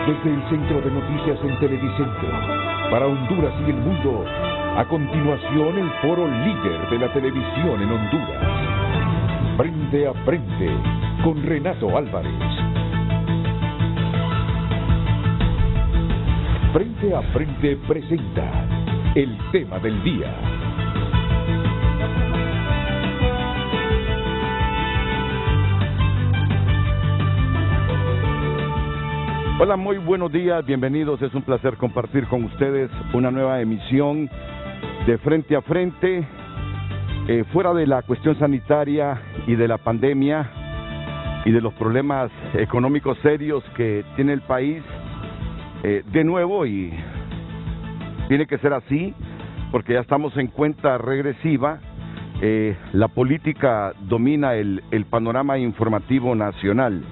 Desde el Centro de Noticias en Televicentro, para Honduras y el mundo, a continuación el foro líder de la televisión en Honduras. Frente a Frente, con Renato Álvarez. Frente a Frente presenta el tema del día. Hola, muy buenos días, bienvenidos. Es un placer compartir con ustedes una nueva emisión de Frente a Frente. Fuera de la cuestión sanitaria y de la pandemia y de los problemas económicos serios que tiene el país, de nuevo, y tiene que ser así, porque ya estamos en cuenta regresiva, la política domina el panorama informativo nacional.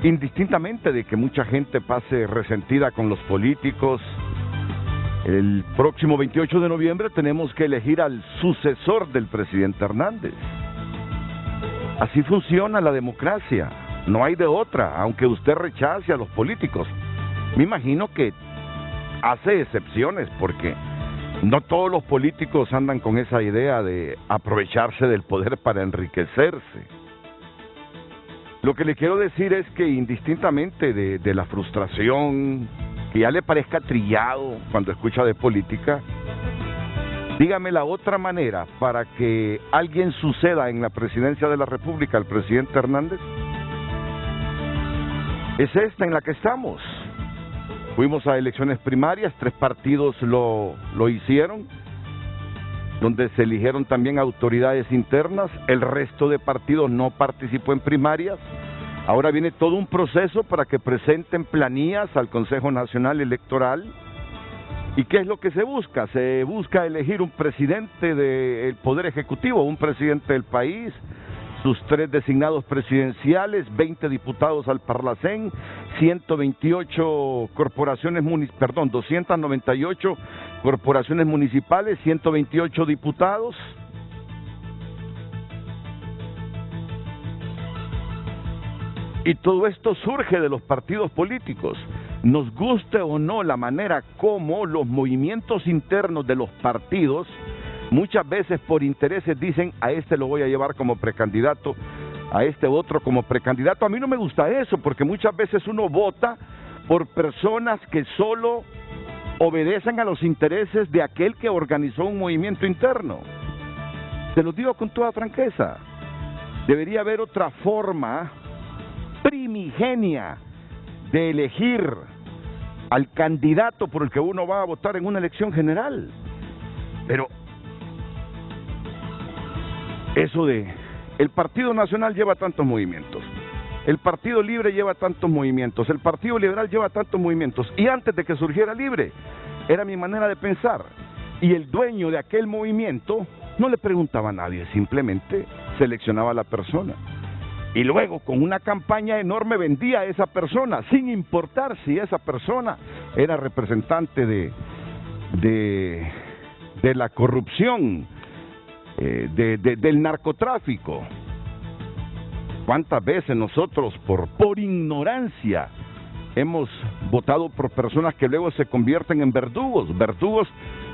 Indistintamente de que mucha gente pase resentida con los políticos, el próximo 28 de noviembre tenemos que elegir al sucesor del presidente Hernández. Así funciona la democracia, no hay de otra, aunque usted rechace a los políticos. Me imagino que hace excepciones, porque no todos los políticos andan con esa idea de aprovecharse del poder para enriquecerse. Lo que le quiero decir es que indistintamente de la frustración, que ya le parezca trillado cuando escucha de política, dígame la otra manera para que alguien suceda en la presidencia de la República al presidente Hernández. Es esta en la que estamos. Fuimos a elecciones primarias, 3 partidos lo hicieron, donde se eligieron también autoridades internas. El resto de partidos no participó en primarias. Ahora viene todo un proceso para que presenten planillas al Consejo Nacional Electoral. ¿Y qué es lo que se busca? Se busca elegir un presidente del Poder Ejecutivo, un presidente del país, sus 3 designados presidenciales, 20 diputados al Parlacén, 298 corporaciones 298 corporaciones municipales, 128 diputados. Y todo esto surge de los partidos políticos. Nos guste o no la manera como los movimientos internos de los partidos, muchas veces por intereses dicen, a este lo voy a llevar como precandidato, a este otro como precandidato. A mí no me gusta eso, porque muchas veces uno vota por personas que solo obedecen a los intereses de aquel que organizó un movimiento interno. Se los digo con toda franqueza. Debería haber otra forma primigenia de elegir al candidato por el que uno va a votar en una elección general. Pero eso de el Partido Nacional lleva tantos movimientos, el Partido Libre lleva tantos movimientos, el Partido Liberal lleva tantos movimientos, y antes de que surgiera Libre, era mi manera de pensar, y el dueño de aquel movimiento no le preguntaba a nadie, simplemente seleccionaba a la persona, y luego con una campaña enorme vendía a esa persona, sin importar si esa persona era representante de la corrupción, del narcotráfico. ¿Cuántas veces nosotros por ignorancia hemos votado por personas que luego se convierten en verdugos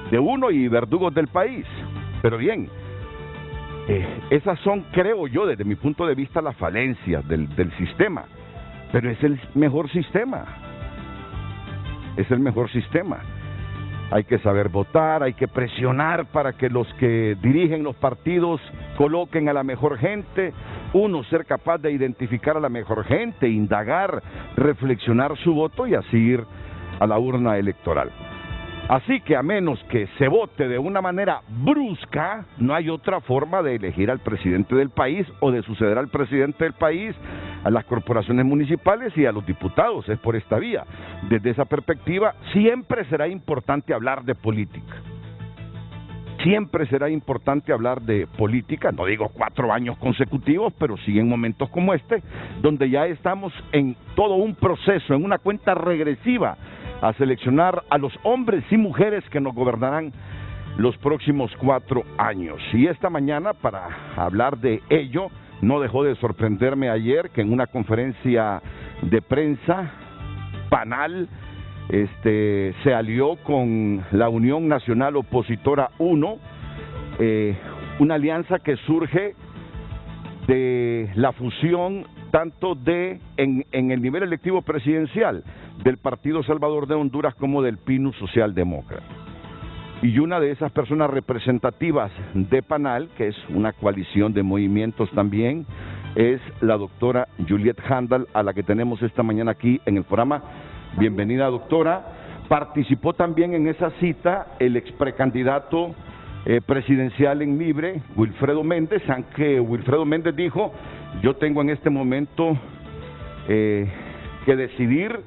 de uno y verdugos del país? Pero bien, esas son, creo yo, desde mi punto de vista, las falencias del sistema. Pero es el mejor sistema. Es el mejor sistema. Hay que saber votar, hay que presionar para que los que dirigen los partidos coloquen a la mejor gente, uno ser capaz de identificar a la mejor gente, indagar, reflexionar su voto y así ir a la urna electoral. Así que a menos que se vote de una manera brusca, no hay otra forma de elegir al presidente del país o de suceder al presidente del país, a las corporaciones municipales y a los diputados. Es por esta vía. Desde esa perspectiva, siempre será importante hablar de política. Siempre será importante hablar de política, no digo 4 años consecutivos, pero sí en momentos como este, donde ya estamos en todo un proceso, en una cuenta regresiva, a seleccionar a los hombres y mujeres que nos gobernarán los próximos 4 años. Y esta mañana, para hablar de ello, no dejó de sorprenderme ayer que en una conferencia de prensa PANAL se alió con la Unión Nacional Opositora 1, una alianza que surge de la fusión tanto en el nivel electivo presidencial del Partido Salvador de Honduras como del PINU Socialdemócrata. Y una de esas personas representativas de PANAL, que es una coalición de movimientos también, es la doctora Juliette Handal, a la que tenemos esta mañana aquí en el programa. Bienvenida, doctora. Participó también en esa cita el ex precandidato presidencial en Libre, Wilfredo Méndez, aunque Wilfredo Méndez dijo: yo tengo en este momento que decidir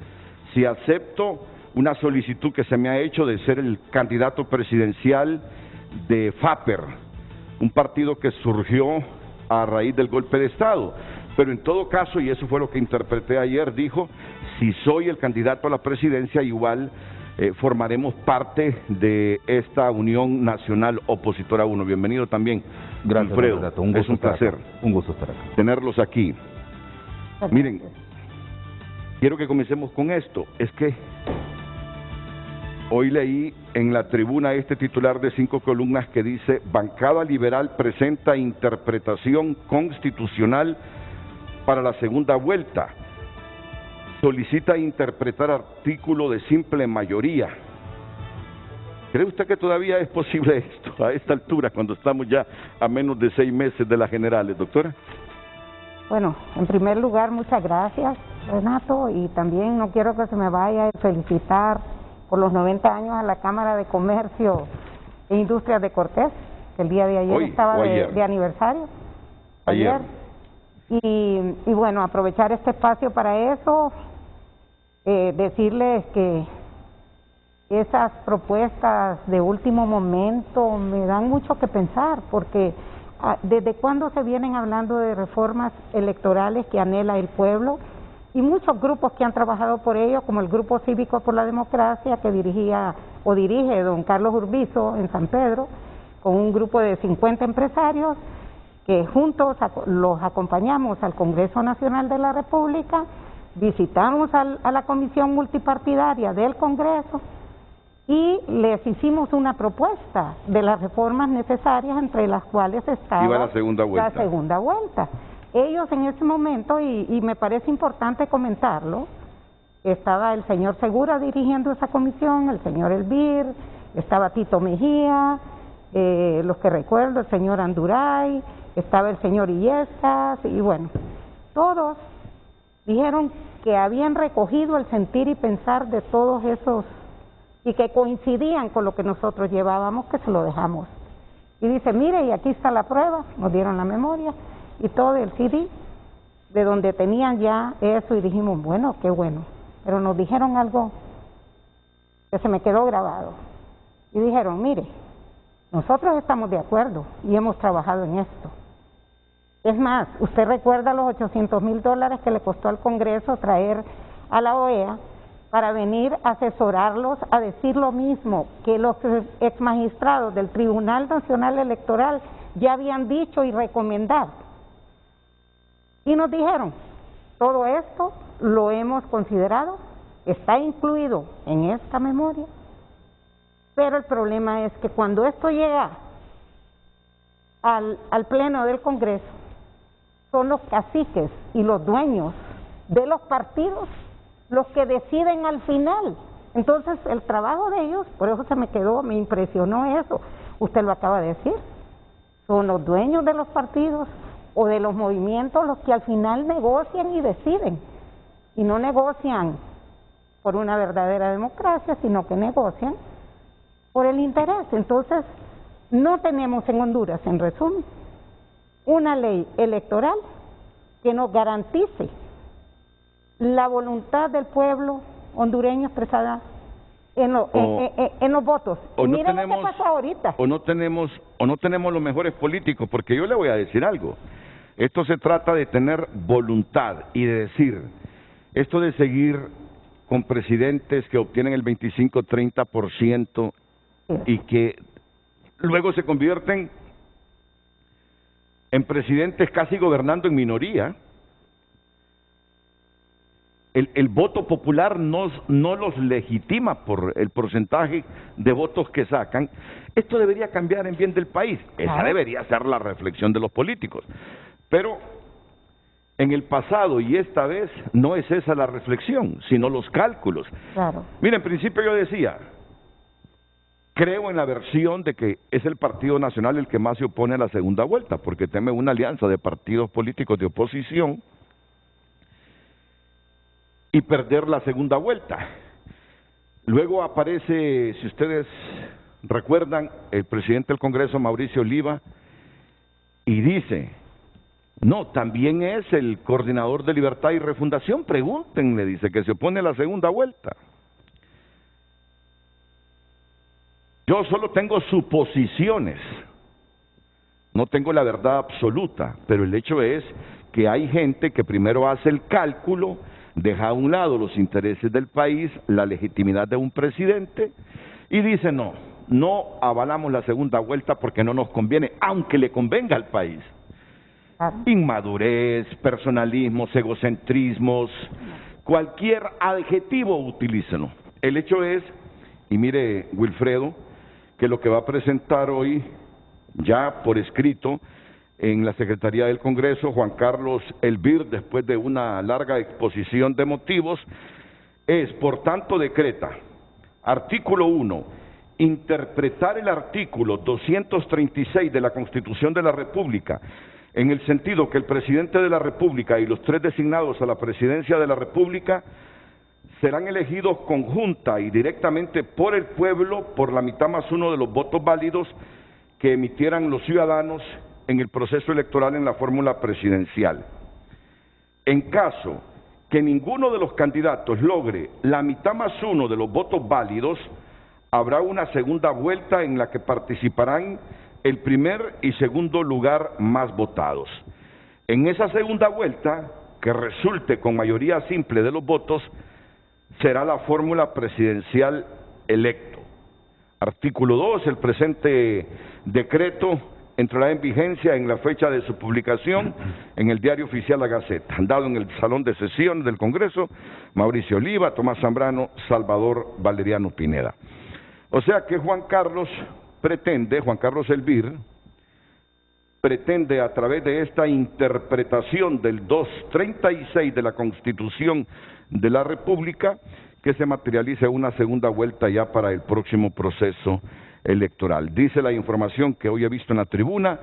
si acepto una solicitud que se me ha hecho de ser el candidato presidencial de FAPER, un partido que surgió a raíz del golpe de Estado. Pero en todo caso, y eso fue lo que interpreté ayer, dijo: si soy el candidato a la presidencia, igual formaremos parte de esta Unión Nacional Opositora 1. Bienvenido también. Gracias, Wilfredo. Es un placer. Un gusto estar aquí. Tenerlos aquí. Miren, quiero que comencemos con esto. Es que hoy leí en la tribuna este titular de 5 columnas que dice: bancada liberal presenta interpretación constitucional para la segunda vuelta. Solicita interpretar artículo de simple mayoría. ¿Cree usted que todavía es posible esto a esta altura, cuando estamos ya a menos de 6 meses de las generales, doctora? Bueno, en primer lugar, muchas gracias, Renato, y también no quiero que se me vaya a felicitar por los 90 años a la Cámara de Comercio e Industrias de Cortés, que el día de ayer estaba de aniversario. Ayer. Y bueno, aprovechar este espacio para eso, decirles que esas propuestas de último momento me dan mucho que pensar, porque ¿desde cuándo se vienen hablando de reformas electorales que anhela el pueblo? Y muchos grupos que han trabajado por ello, como el Grupo Cívico por la Democracia, que dirige don Carlos Urbizo en San Pedro, con un grupo de 50 empresarios, que juntos los acompañamos al Congreso Nacional de la República, visitamos a la Comisión Multipartidaria del Congreso y les hicimos una propuesta de las reformas necesarias, entre las cuales estaba la segunda vuelta. Ellos en ese momento, y me parece importante comentarlo, estaba el señor Segura dirigiendo esa comisión, el señor Elvir, estaba Tito Mejía, los que recuerdo, el señor Anduray, estaba el señor Illescas, y bueno, todos dijeron que habían recogido el sentir y pensar de todos esos y que coincidían con lo que nosotros llevábamos, que se lo dejamos. Y dice: mire, y aquí está la prueba, nos dieron la memoria y todo el CD de donde tenían ya eso, y dijimos: bueno, qué bueno. Pero nos dijeron algo que se me quedó grabado, y dijeron: mire, nosotros estamos de acuerdo y hemos trabajado en esto. Es más, usted recuerda los $800,000 que le costó al Congreso traer a la OEA para venir a asesorarlos a decir lo mismo que los exmagistrados del Tribunal Nacional Electoral ya habían dicho y recomendado. Y nos dijeron: todo esto lo hemos considerado, está incluido en esta memoria, pero el problema es que cuando esto llega al Pleno del Congreso, son los caciques y los dueños de los partidos los que deciden al final. Entonces el trabajo de ellos, por eso me impresionó eso, usted lo acaba de decir, son los dueños de los partidos o de los movimientos los que al final negocian y deciden, y no negocian por una verdadera democracia, sino que negocian por el interés. Entonces no tenemos en Honduras, en resumen, una ley electoral que nos garantice la voluntad del pueblo hondureño expresada en los votos. O no Miren tenemos, lo que pasa ahorita. O no tenemos los mejores políticos, porque yo le voy a decir algo. Esto se trata de tener voluntad y de decir, esto de seguir con presidentes que obtienen el 25-30% y que luego se convierten en presidentes casi gobernando en minoría. el voto popular no los legitima por el porcentaje de votos que sacan. Esto debería cambiar en bien del país. Esa debería ser la reflexión de los políticos. Pero en el pasado y esta vez no es esa la reflexión, sino los cálculos. Claro. Mira, en principio yo decía, creo en la versión de que es el Partido Nacional el que más se opone a la segunda vuelta, porque teme una alianza de partidos políticos de oposición y perder la segunda vuelta. Luego aparece, si ustedes recuerdan, el presidente del Congreso, Mauricio Oliva, y dice, no, también es el coordinador de Libertad y Refundación, pregúntenle, dice, que se opone a la segunda vuelta. Yo solo tengo suposiciones, no tengo la verdad absoluta, pero el hecho es que hay gente que primero hace el cálculo, deja a un lado los intereses del país, la legitimidad de un presidente, y dice no avalamos la segunda vuelta porque no nos conviene, aunque le convenga al país. Inmadurez, personalismos, egocentrismos, cualquier adjetivo utilícenlo. El hecho es, y mire Wilfredo, que lo que va a presentar hoy, ya por escrito, en la Secretaría del Congreso, Juan Carlos Elvir, después de una larga exposición de motivos, es, por tanto, decreta, artículo 1, interpretar el artículo 236 de la Constitución de la República, en el sentido que el presidente de la República y los 3 designados a la presidencia de la República serán elegidos conjunta y directamente por el pueblo por la mitad más uno de los votos válidos que emitieran los ciudadanos en el proceso electoral en la fórmula presidencial. En caso que ninguno de los candidatos logre la mitad más uno de los votos válidos, habrá una segunda vuelta en la que participarán el primer y segundo lugar más votados. En esa segunda vuelta, que resulte con mayoría simple de los votos, será la fórmula presidencial electo. Artículo 2, el presente decreto entrará en vigencia en la fecha de su publicación en el Diario Oficial La Gaceta, dado en el Salón de Sesiones del Congreso, Mauricio Oliva, Tomás Zambrano, Salvador Valeriano Pineda. O sea que Juan Carlos Elvir, pretende a través de esta interpretación del 236 de la Constitución de la República que se materialice una segunda vuelta ya para el próximo proceso electoral. Dice la información que hoy he visto en la tribuna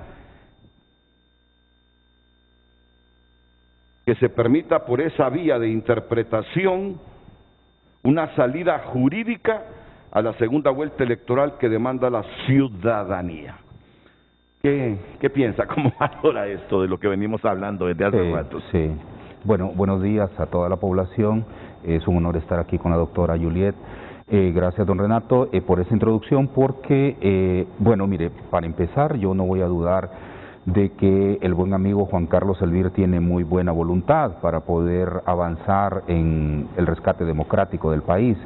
que se permita por esa vía de interpretación una salida jurídica a la segunda vuelta electoral que demanda la ciudadanía. ¿Qué piensa? ¿Cómo valora esto de lo que venimos hablando desde hace rato? Sí. Bueno, buenos días a toda la población. Es un honor estar aquí con la doctora Juliet. Gracias, don Renato, por esa introducción, porque, bueno, mire, para empezar, yo no voy a dudar de que el buen amigo Juan Carlos Elvir tiene muy buena voluntad para poder avanzar en el rescate democrático del país.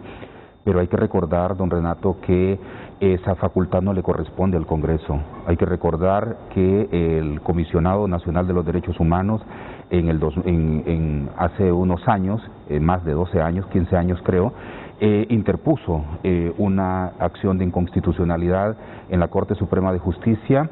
Pero hay que recordar, don Renato, que esa facultad no le corresponde al Congreso. Hay que recordar que el Comisionado Nacional de los Derechos Humanos hace unos años, más de 12 años, 15 años creo, interpuso una acción de inconstitucionalidad en la Corte Suprema de Justicia,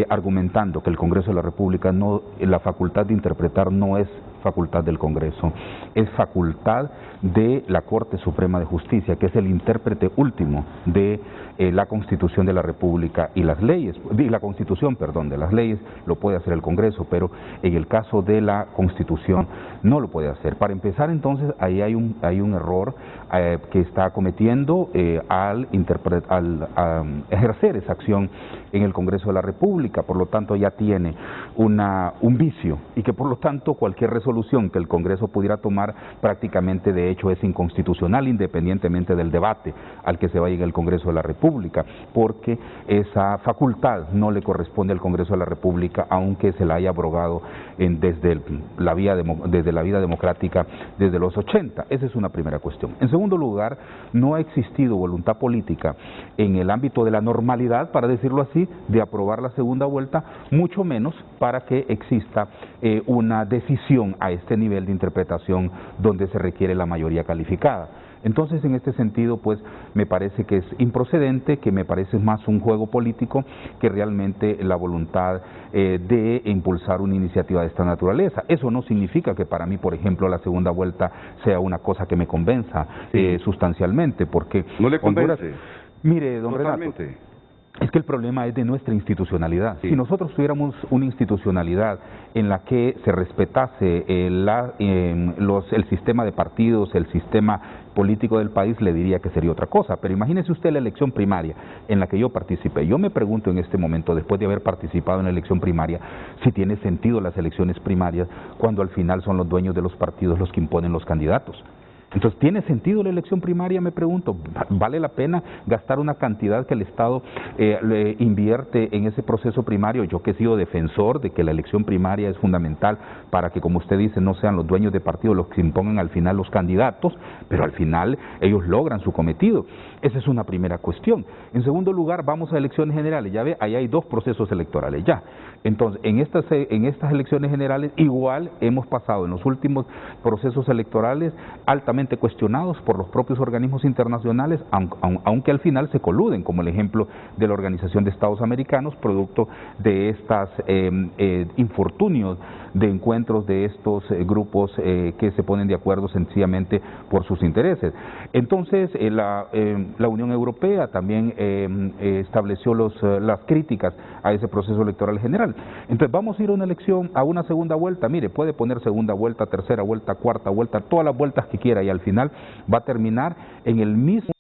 argumentando que el Congreso de la República la facultad de interpretar no es facultad del Congreso, es facultad de la Corte Suprema de Justicia, que es el intérprete último de la Constitución de la República y las leyes, la Constitución, perdón, de las leyes lo puede hacer el Congreso, pero en el caso de la Constitución no lo puede hacer. Para empezar, entonces, ahí hay un error que está cometiendo al ejercer esa acción en el Congreso de la República, por lo tanto ya tiene un vicio y que por lo tanto cualquier resolución que el Congreso pudiera tomar prácticamente de hecho es inconstitucional independientemente del debate al que se vaya en el Congreso de la República, porque esa facultad no le corresponde al Congreso de la República, aunque se la haya abrogado desde la vida democrática desde los 80. Esa es una primera cuestión. En segundo lugar, no ha existido voluntad política en el ámbito de la normalidad, para decirlo así, de aprobar la segunda vuelta, mucho menos para que exista una decisión a este nivel de interpretación donde se requiere la mayoría calificada. Entonces, en este sentido, pues, me parece que es improcedente, que me parece más un juego político que realmente la voluntad de impulsar una iniciativa de esta naturaleza. Eso no significa que para mí, por ejemplo, la segunda vuelta sea una cosa que me convenza sustancialmente, porque... ¿No le convence? Honduras, mire, don Totalmente. Renato, es que el problema es de nuestra institucionalidad. Sí. Si nosotros tuviéramos una institucionalidad en la que se respetase el sistema de partidos, el sistema político del país, le diría que sería otra cosa. Pero imagínese usted la elección primaria en la que yo participé. Yo me pregunto en este momento, después de haber participado en la elección primaria, si tiene sentido las elecciones primarias cuando al final son los dueños de los partidos los que imponen los candidatos. Entonces, ¿tiene sentido la elección primaria? Me pregunto. ¿Vale la pena gastar una cantidad que el Estado le invierte en ese proceso primario? Yo que he sido defensor de que la elección primaria es fundamental para que, como usted dice, no sean los dueños de partido los que impongan al final los candidatos, pero al final ellos logran su cometido. Esa es una primera cuestión. En segundo lugar, vamos a elecciones generales. Ya ve, ahí hay dos procesos electorales ya. Entonces, en estas elecciones generales, igual hemos pasado en los últimos procesos electorales altamente cuestionados por los propios organismos internacionales, aunque al final se coluden, como el ejemplo de la Organización de Estados Americanos, producto de estos infortunios de encuentros de estos grupos que se ponen de acuerdo sencillamente por sus intereses. Entonces, la Unión Europea también estableció las críticas a ese proceso electoral general. Entonces, vamos a ir a una elección, a una segunda vuelta. Mire, puede poner segunda vuelta, tercera vuelta, cuarta vuelta, todas las vueltas que quiera, y al final va a terminar en el mismo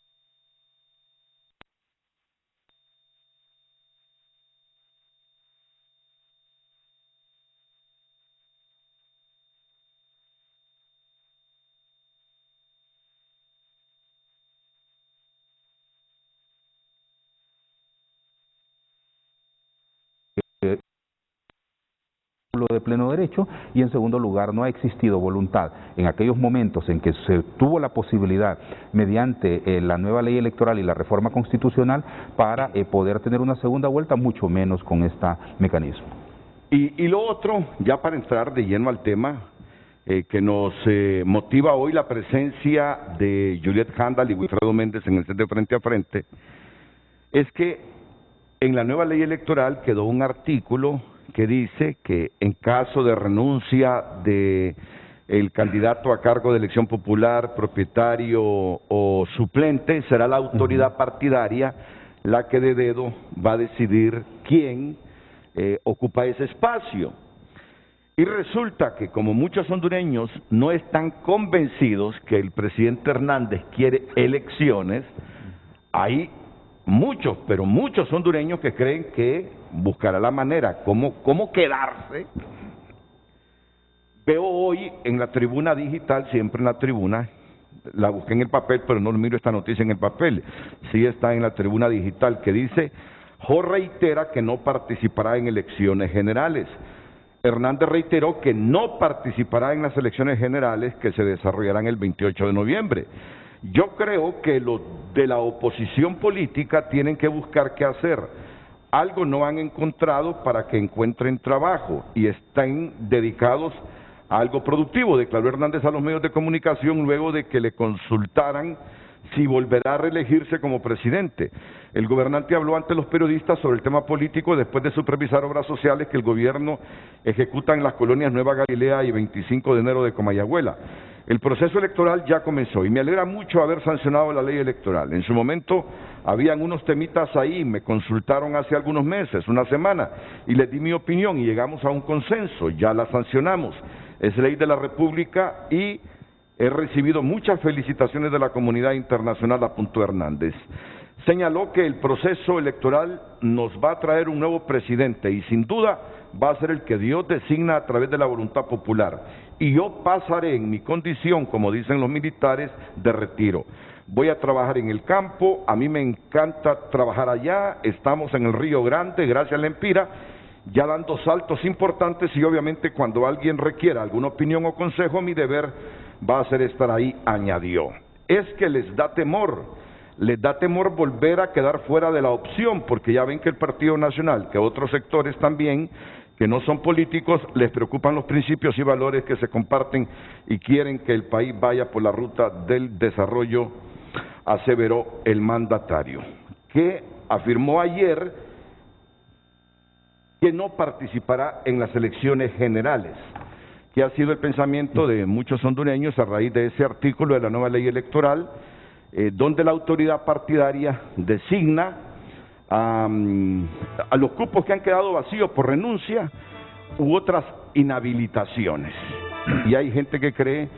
de pleno derecho, y en segundo lugar no ha existido voluntad en aquellos momentos en que se tuvo la posibilidad mediante la nueva ley electoral y la reforma constitucional para poder tener una segunda vuelta, mucho menos con este mecanismo. Y lo otro, ya para entrar de lleno al tema que nos motiva hoy, la presencia de Juliet Handal y Wilfredo Méndez en el set de Frente a Frente, es que en la nueva ley electoral quedó un artículo que dice que en caso de renuncia de el candidato a cargo de elección popular, propietario o suplente, será la autoridad partidaria la que de dedo va a decidir quién ocupa ese espacio. Y resulta que como muchos hondureños no están convencidos que el presidente Hernández quiere elecciones, hay muchos, pero muchos hondureños que creen que buscará la manera cómo quedarse. Veo hoy en la tribuna digital, siempre en la tribuna, la busqué en el papel, pero no miro esta noticia en el papel, sí está en la tribuna digital, que dice: Jo reitera que no participará en elecciones generales. Hernández reiteró que no participará en las elecciones generales que se desarrollarán el 28 de noviembre. Yo creo que los de la oposición política tienen que buscar qué hacer. Algo no han encontrado para que encuentren trabajo y estén dedicados a algo productivo, declaró Hernández a los medios de comunicación luego de que le consultaran si volverá a reelegirse como presidente. El gobernante habló ante los periodistas sobre el tema político después de supervisar obras sociales que el gobierno ejecuta en las colonias Nueva Galilea y 25 de enero de Comayagüela. El proceso electoral ya comenzó y me alegra mucho haber sancionado la ley electoral. En su momento habían unos temitas ahí, me consultaron hace algunos meses, una semana, y les di mi opinión y llegamos a un consenso, ya la sancionamos. Es ley de la República y he recibido muchas felicitaciones de la comunidad internacional, apuntó Hernández. Señaló que el proceso electoral nos va a traer un nuevo presidente y sin duda va a ser el que Dios designa a través de la voluntad popular. Y yo pasaré en mi condición, como dicen los militares, de retiro. Voy a trabajar en el campo, a mí me encanta trabajar allá, estamos en el Río Grande, gracias a la Empira, ya dando saltos importantes y obviamente cuando alguien requiera alguna opinión o consejo, mi deber va a ser estar ahí, añadió. es que les da temor volver a quedar fuera de la opción, porque ya ven que el Partido Nacional, que otros sectores también, que no son políticos, les preocupan los principios y valores que se comparten y quieren que el país vaya por la ruta del desarrollo, aseveró el mandatario, que afirmó ayer que no participará en las elecciones generales, que ha sido el pensamiento de muchos hondureños a raíz de ese artículo de la nueva ley electoral, donde la autoridad partidaria designa a los cupos que han quedado vacíos por renuncia u otras inhabilitaciones. Y hay gente que cree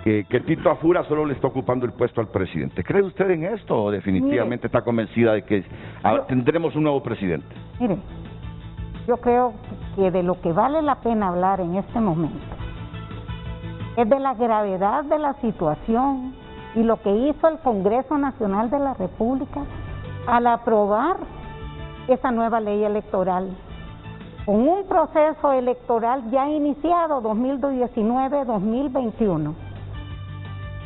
que Tito Afura solo le está ocupando el puesto al presidente. ¿Cree usted en esto o definitivamente está convencida de que tendremos un nuevo presidente? Mire, yo creo que de lo que vale la pena hablar en este momento es de la gravedad de la situación y lo que hizo el Congreso Nacional de la República al aprobar esa nueva ley electoral, con un proceso electoral ya iniciado 2019-2021.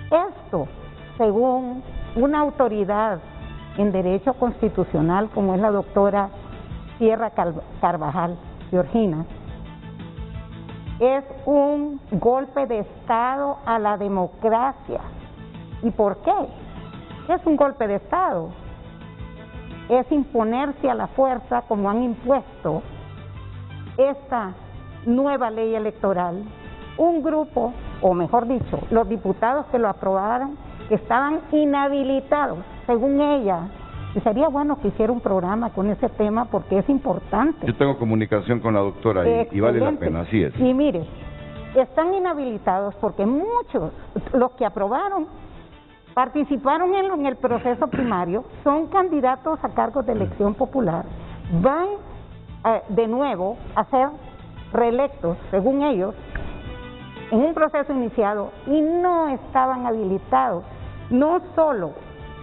Esto, según una autoridad en derecho constitucional como es la doctora Sierra Carvajal, Georgina, es un golpe de Estado a la democracia. ¿Y por qué? Es un golpe de Estado. Es imponerse a la fuerza, como han impuesto esta nueva ley electoral. Un grupo, o mejor dicho, los diputados que lo aprobaron, que estaban inhabilitados, según ella, y sería bueno que hiciera un programa con ese tema porque es importante. Yo tengo comunicación con la doctora y vale la pena, así es. Y mire, están inhabilitados porque muchos, los que aprobaron, participaron en el proceso primario, son candidatos a cargos de elección popular, van de nuevo a ser reelectos, según ellos, en un proceso iniciado y no estaban habilitados. No solo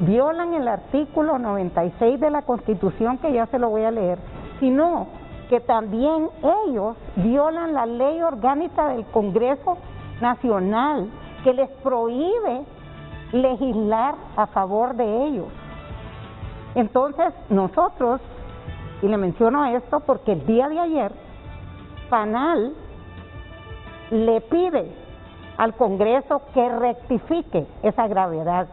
violan el artículo 96 de la Constitución, que ya se lo voy a leer, sino que también ellos violan la ley orgánica del Congreso Nacional, que les prohíbe legislar a favor de ellos. Entonces, nosotros, y le menciono esto porque el día de ayer, PANAL le pide al Congreso que rectifique esa gravedad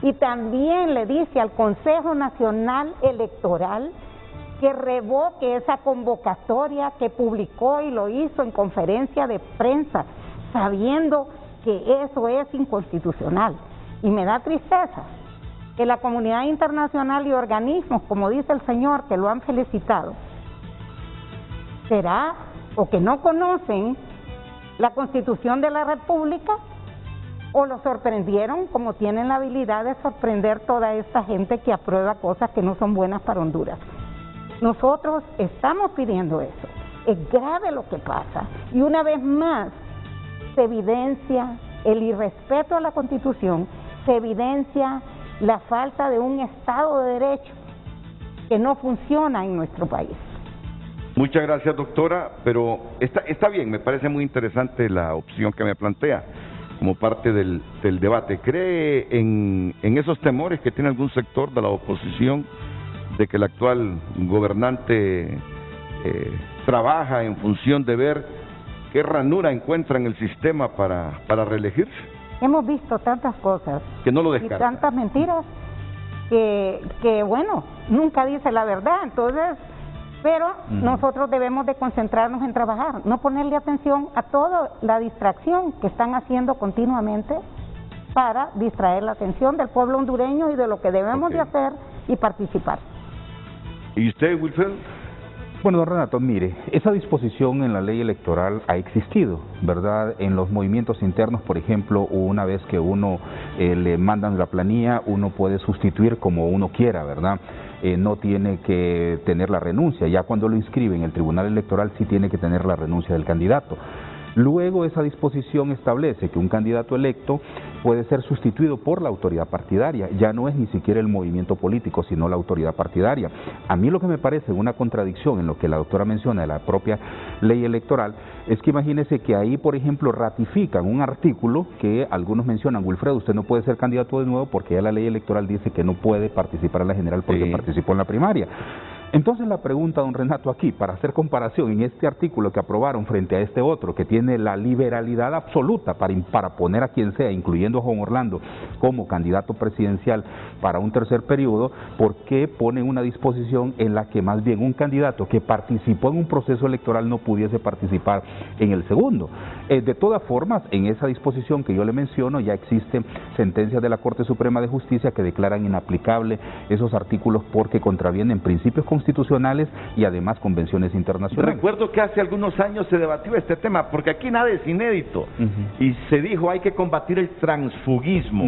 y también le dice al Consejo Nacional Electoral que revoque esa convocatoria que publicó y lo hizo en conferencia de prensa, sabiendo que eso es inconstitucional. Y me da tristeza que la comunidad internacional y organismos, como dice el señor, que lo han felicitado, será o que no conocen la Constitución de la República o lo sorprendieron como tienen la habilidad de sorprender toda esta gente que aprueba cosas que no son buenas para Honduras. Nosotros estamos pidiendo eso. Es grave lo que pasa y una vez más se evidencia el irrespeto a la Constitución, se evidencia la falta de un Estado de Derecho que no funciona en nuestro país. Muchas gracias, doctora, pero está bien, me parece muy interesante la opción que me plantea como parte del debate. ¿Cree en esos temores que tiene algún sector de la oposición de que el actual gobernante trabaja en función de ver qué ranura encuentra en el sistema para reelegirse? Hemos visto tantas cosas que no lo y descarta, tantas mentiras que bueno, nunca dice la verdad. Entonces, pero nosotros debemos de concentrarnos en trabajar, no ponerle atención a toda la distracción que están haciendo continuamente para distraer la atención del pueblo hondureño y de lo que debemos de hacer y participar. ¿Y usted, Wilfredo? Bueno, don Renato, mire, esa disposición en la ley electoral ha existido, ¿verdad? En los movimientos internos, por ejemplo, una vez que uno le mandan la planilla, uno puede sustituir como uno quiera, ¿verdad? No tiene que tener la renuncia, ya cuando lo inscriben en el Tribunal Electoral sí tiene que tener la renuncia del candidato. Luego esa disposición establece que un candidato electo puede ser sustituido por la autoridad partidaria. Ya no es ni siquiera el movimiento político, sino la autoridad partidaria. A mí lo que me parece una contradicción en lo que la doctora menciona de la propia ley electoral es que imagínese que ahí, por ejemplo, ratifican un artículo que algunos mencionan: Wilfredo, usted no puede ser candidato de nuevo porque ya la ley electoral dice que no puede participar en la general porque participó en la primaria. Entonces la pregunta, don Renato, aquí, para hacer comparación en este artículo que aprobaron frente a este otro, que tiene la liberalidad absoluta para poner a quien sea, incluyendo a Juan Orlando, como candidato presidencial para un tercer periodo, ¿por qué ponen una disposición en la que más bien un candidato que participó en un proceso electoral no pudiese participar en el segundo? De todas formas, en esa disposición que yo le menciono ya existen sentencias de la Corte Suprema de Justicia que declaran inaplicable esos artículos porque contravienen principios constitucionales y además convenciones internacionales. Recuerdo que hace algunos años se debatió este tema, porque aquí nada es inédito, y se dijo hay que combatir el transfugismo,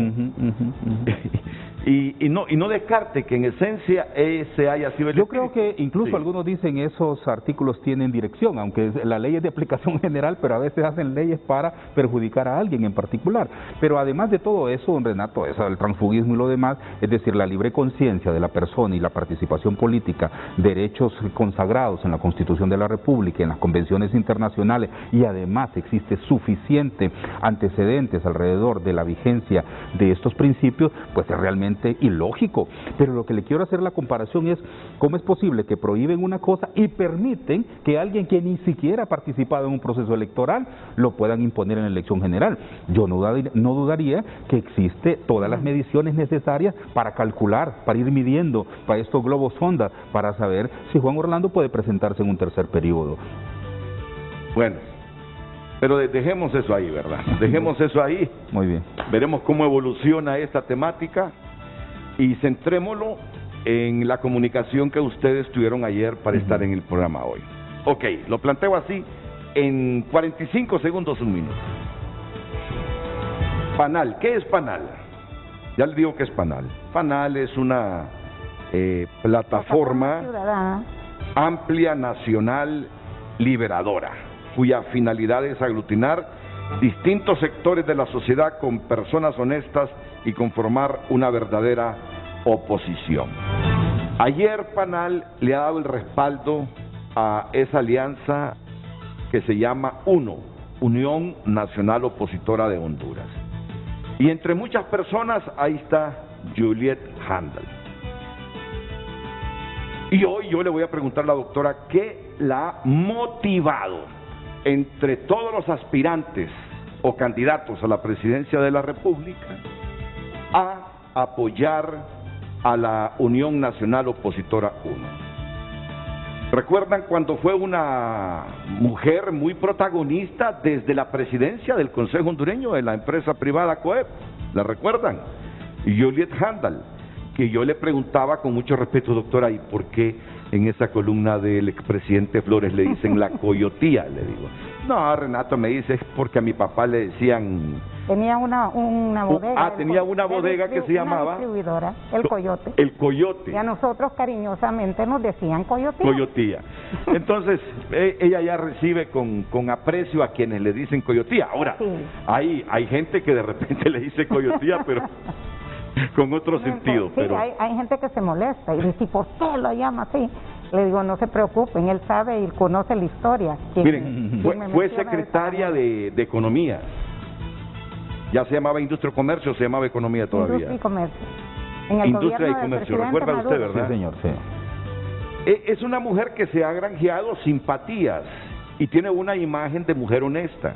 y no descarte que en esencia ese haya sido el Yo creo que incluso algunos dicen esos artículos tienen dirección, aunque la ley es de aplicación general, pero a veces hacen leyes para perjudicar a alguien en particular. Pero además de todo eso, don Renato, eso del transfugismo y lo demás, es decir, la libre conciencia de la persona y la participación política, derechos consagrados en la Constitución de la República, en las convenciones internacionales, y además existe suficiente antecedentes alrededor de la vigencia de estos principios, pues es realmente ilógico. Pero lo que le quiero hacer la comparación es cómo es posible que prohíben una cosa y permiten que alguien que ni siquiera ha participado en un proceso electoral lo puedan imponer en la elección general. Yo no dudaría que existe todas las mediciones necesarias para calcular, para ir midiendo, para estos globos sonda, para saber si Juan Orlando puede presentarse en un tercer periodo. Bueno, pero dejemos eso ahí, ¿verdad? Dejemos eso ahí. Muy bien. Veremos cómo evoluciona esta temática y centrémoslo en la comunicación que ustedes tuvieron ayer para estar en el programa hoy. Ok, lo planteo así en 45 segundos, un minuto. PANAL, ¿qué es PANAL? Ya les digo que es PANAL. PANAL es una plataforma amplia, nacional, liberadora, cuya finalidad es aglutinar distintos sectores de la sociedad con personas honestas y conformar una verdadera oposición. Ayer PANAL le ha dado el respaldo a esa alianza que se llama UNO, Unión Nacional Opositora de Honduras. Y entre muchas personas ahí está Juliette Handel. Y hoy yo le voy a preguntar a la doctora qué la ha motivado entre todos los aspirantes o candidatos a la presidencia de la República a apoyar a la Unión Nacional Opositora 1. ¿Recuerdan cuando fue una mujer muy protagonista desde la presidencia del Consejo Hondureño de la empresa privada COEP? ¿La recuerdan? Y Juliette Handel, que yo le preguntaba con mucho respeto, doctora, ¿y por qué en esa columna del expresidente Flores le dicen la coyotía? Le digo. No, Renato, me dice, es porque a mi papá le decían... Tenía una bodega. Tenía una bodega que se llamaba... distribuidora, el Coyote. El Coyote. Y a nosotros cariñosamente nos decían coyotía. Coyotía. Entonces, ella ya recibe con aprecio a quienes le dicen coyotía. Ahora, sí, hay gente que de repente le dice coyotía, pero... con otro sentido. Sí, pero hay gente que se molesta y dice, ¿por qué lo llama así? Le digo, no se preocupen, él sabe y conoce la historia. Miren, fue secretaria de Economía. Ya se llamaba Industria y Comercio, se llamaba Economía todavía. Industria y Comercio. En el Industria y Comercio, recuerda usted, ¿verdad? Sí, señor, sí. Es una mujer que se ha granjeado simpatías y tiene una imagen de mujer honesta.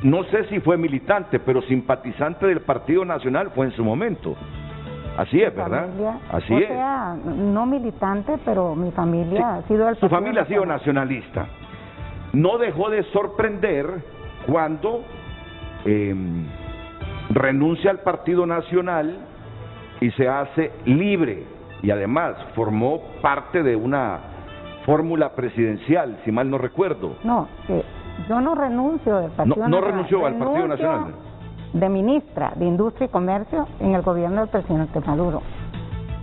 No sé si fue militante, pero simpatizante del Partido Nacional fue en su momento. Así es, ¿verdad? Así es. O sea, no militante, pero mi familia ha sido del Su familia ha sido nacionalista. No dejó de sorprender cuando renuncia al Partido Nacional y se hace libre. Y además formó parte de una fórmula presidencial, si mal no recuerdo. No, yo no renuncio del Partido Nacional. No renunció al Partido Nacional. De ministra de Industria y Comercio en el gobierno del presidente Maduro.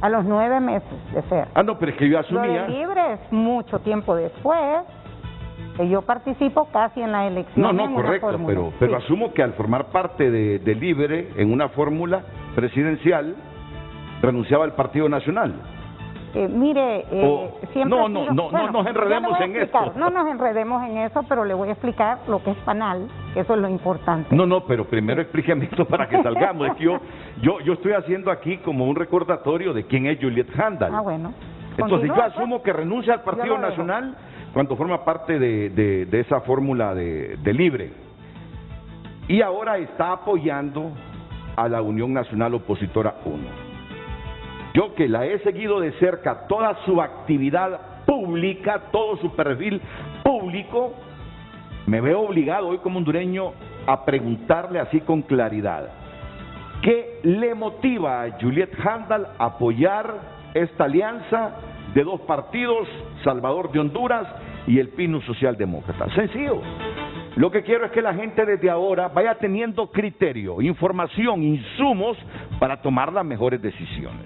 A los 9 meses de ser. Ah, no, pero es que yo asumía... Lo de libre es mucho tiempo después. que yo participo casi en la elección. No, en una correcto, fórmula. pero Sí. asumo que al formar parte de Libre en una fórmula presidencial, renunciaba al Partido Nacional. Mire, siempre no, ha sido- no nos enredemos yo le voy a en explicar, esto. No nos enredemos en eso, pero le voy a explicar lo que es PANAL, que eso es lo importante. No, pero primero explíqueme esto para que salgamos. Es que yo estoy haciendo aquí como un recordatorio de quién es Juliet Handal. Ah, bueno. Entonces yo Continúa, asumo que renuncia al Partido Yo lo dejo. Nacional cuando forma parte de esa fórmula de Libre. Y ahora está apoyando a la Unión Nacional Opositora 1. Yo que la he seguido de cerca, toda su actividad pública, todo su perfil público, me veo obligado hoy como hondureño a preguntarle así con claridad, ¿qué le motiva a Juliet Handal a apoyar esta alianza de dos partidos, Salvador de Honduras y el PINU Socialdemócrata? Sencillo. Lo que quiero es que la gente desde ahora vaya teniendo criterio, información, insumos para tomar las mejores decisiones.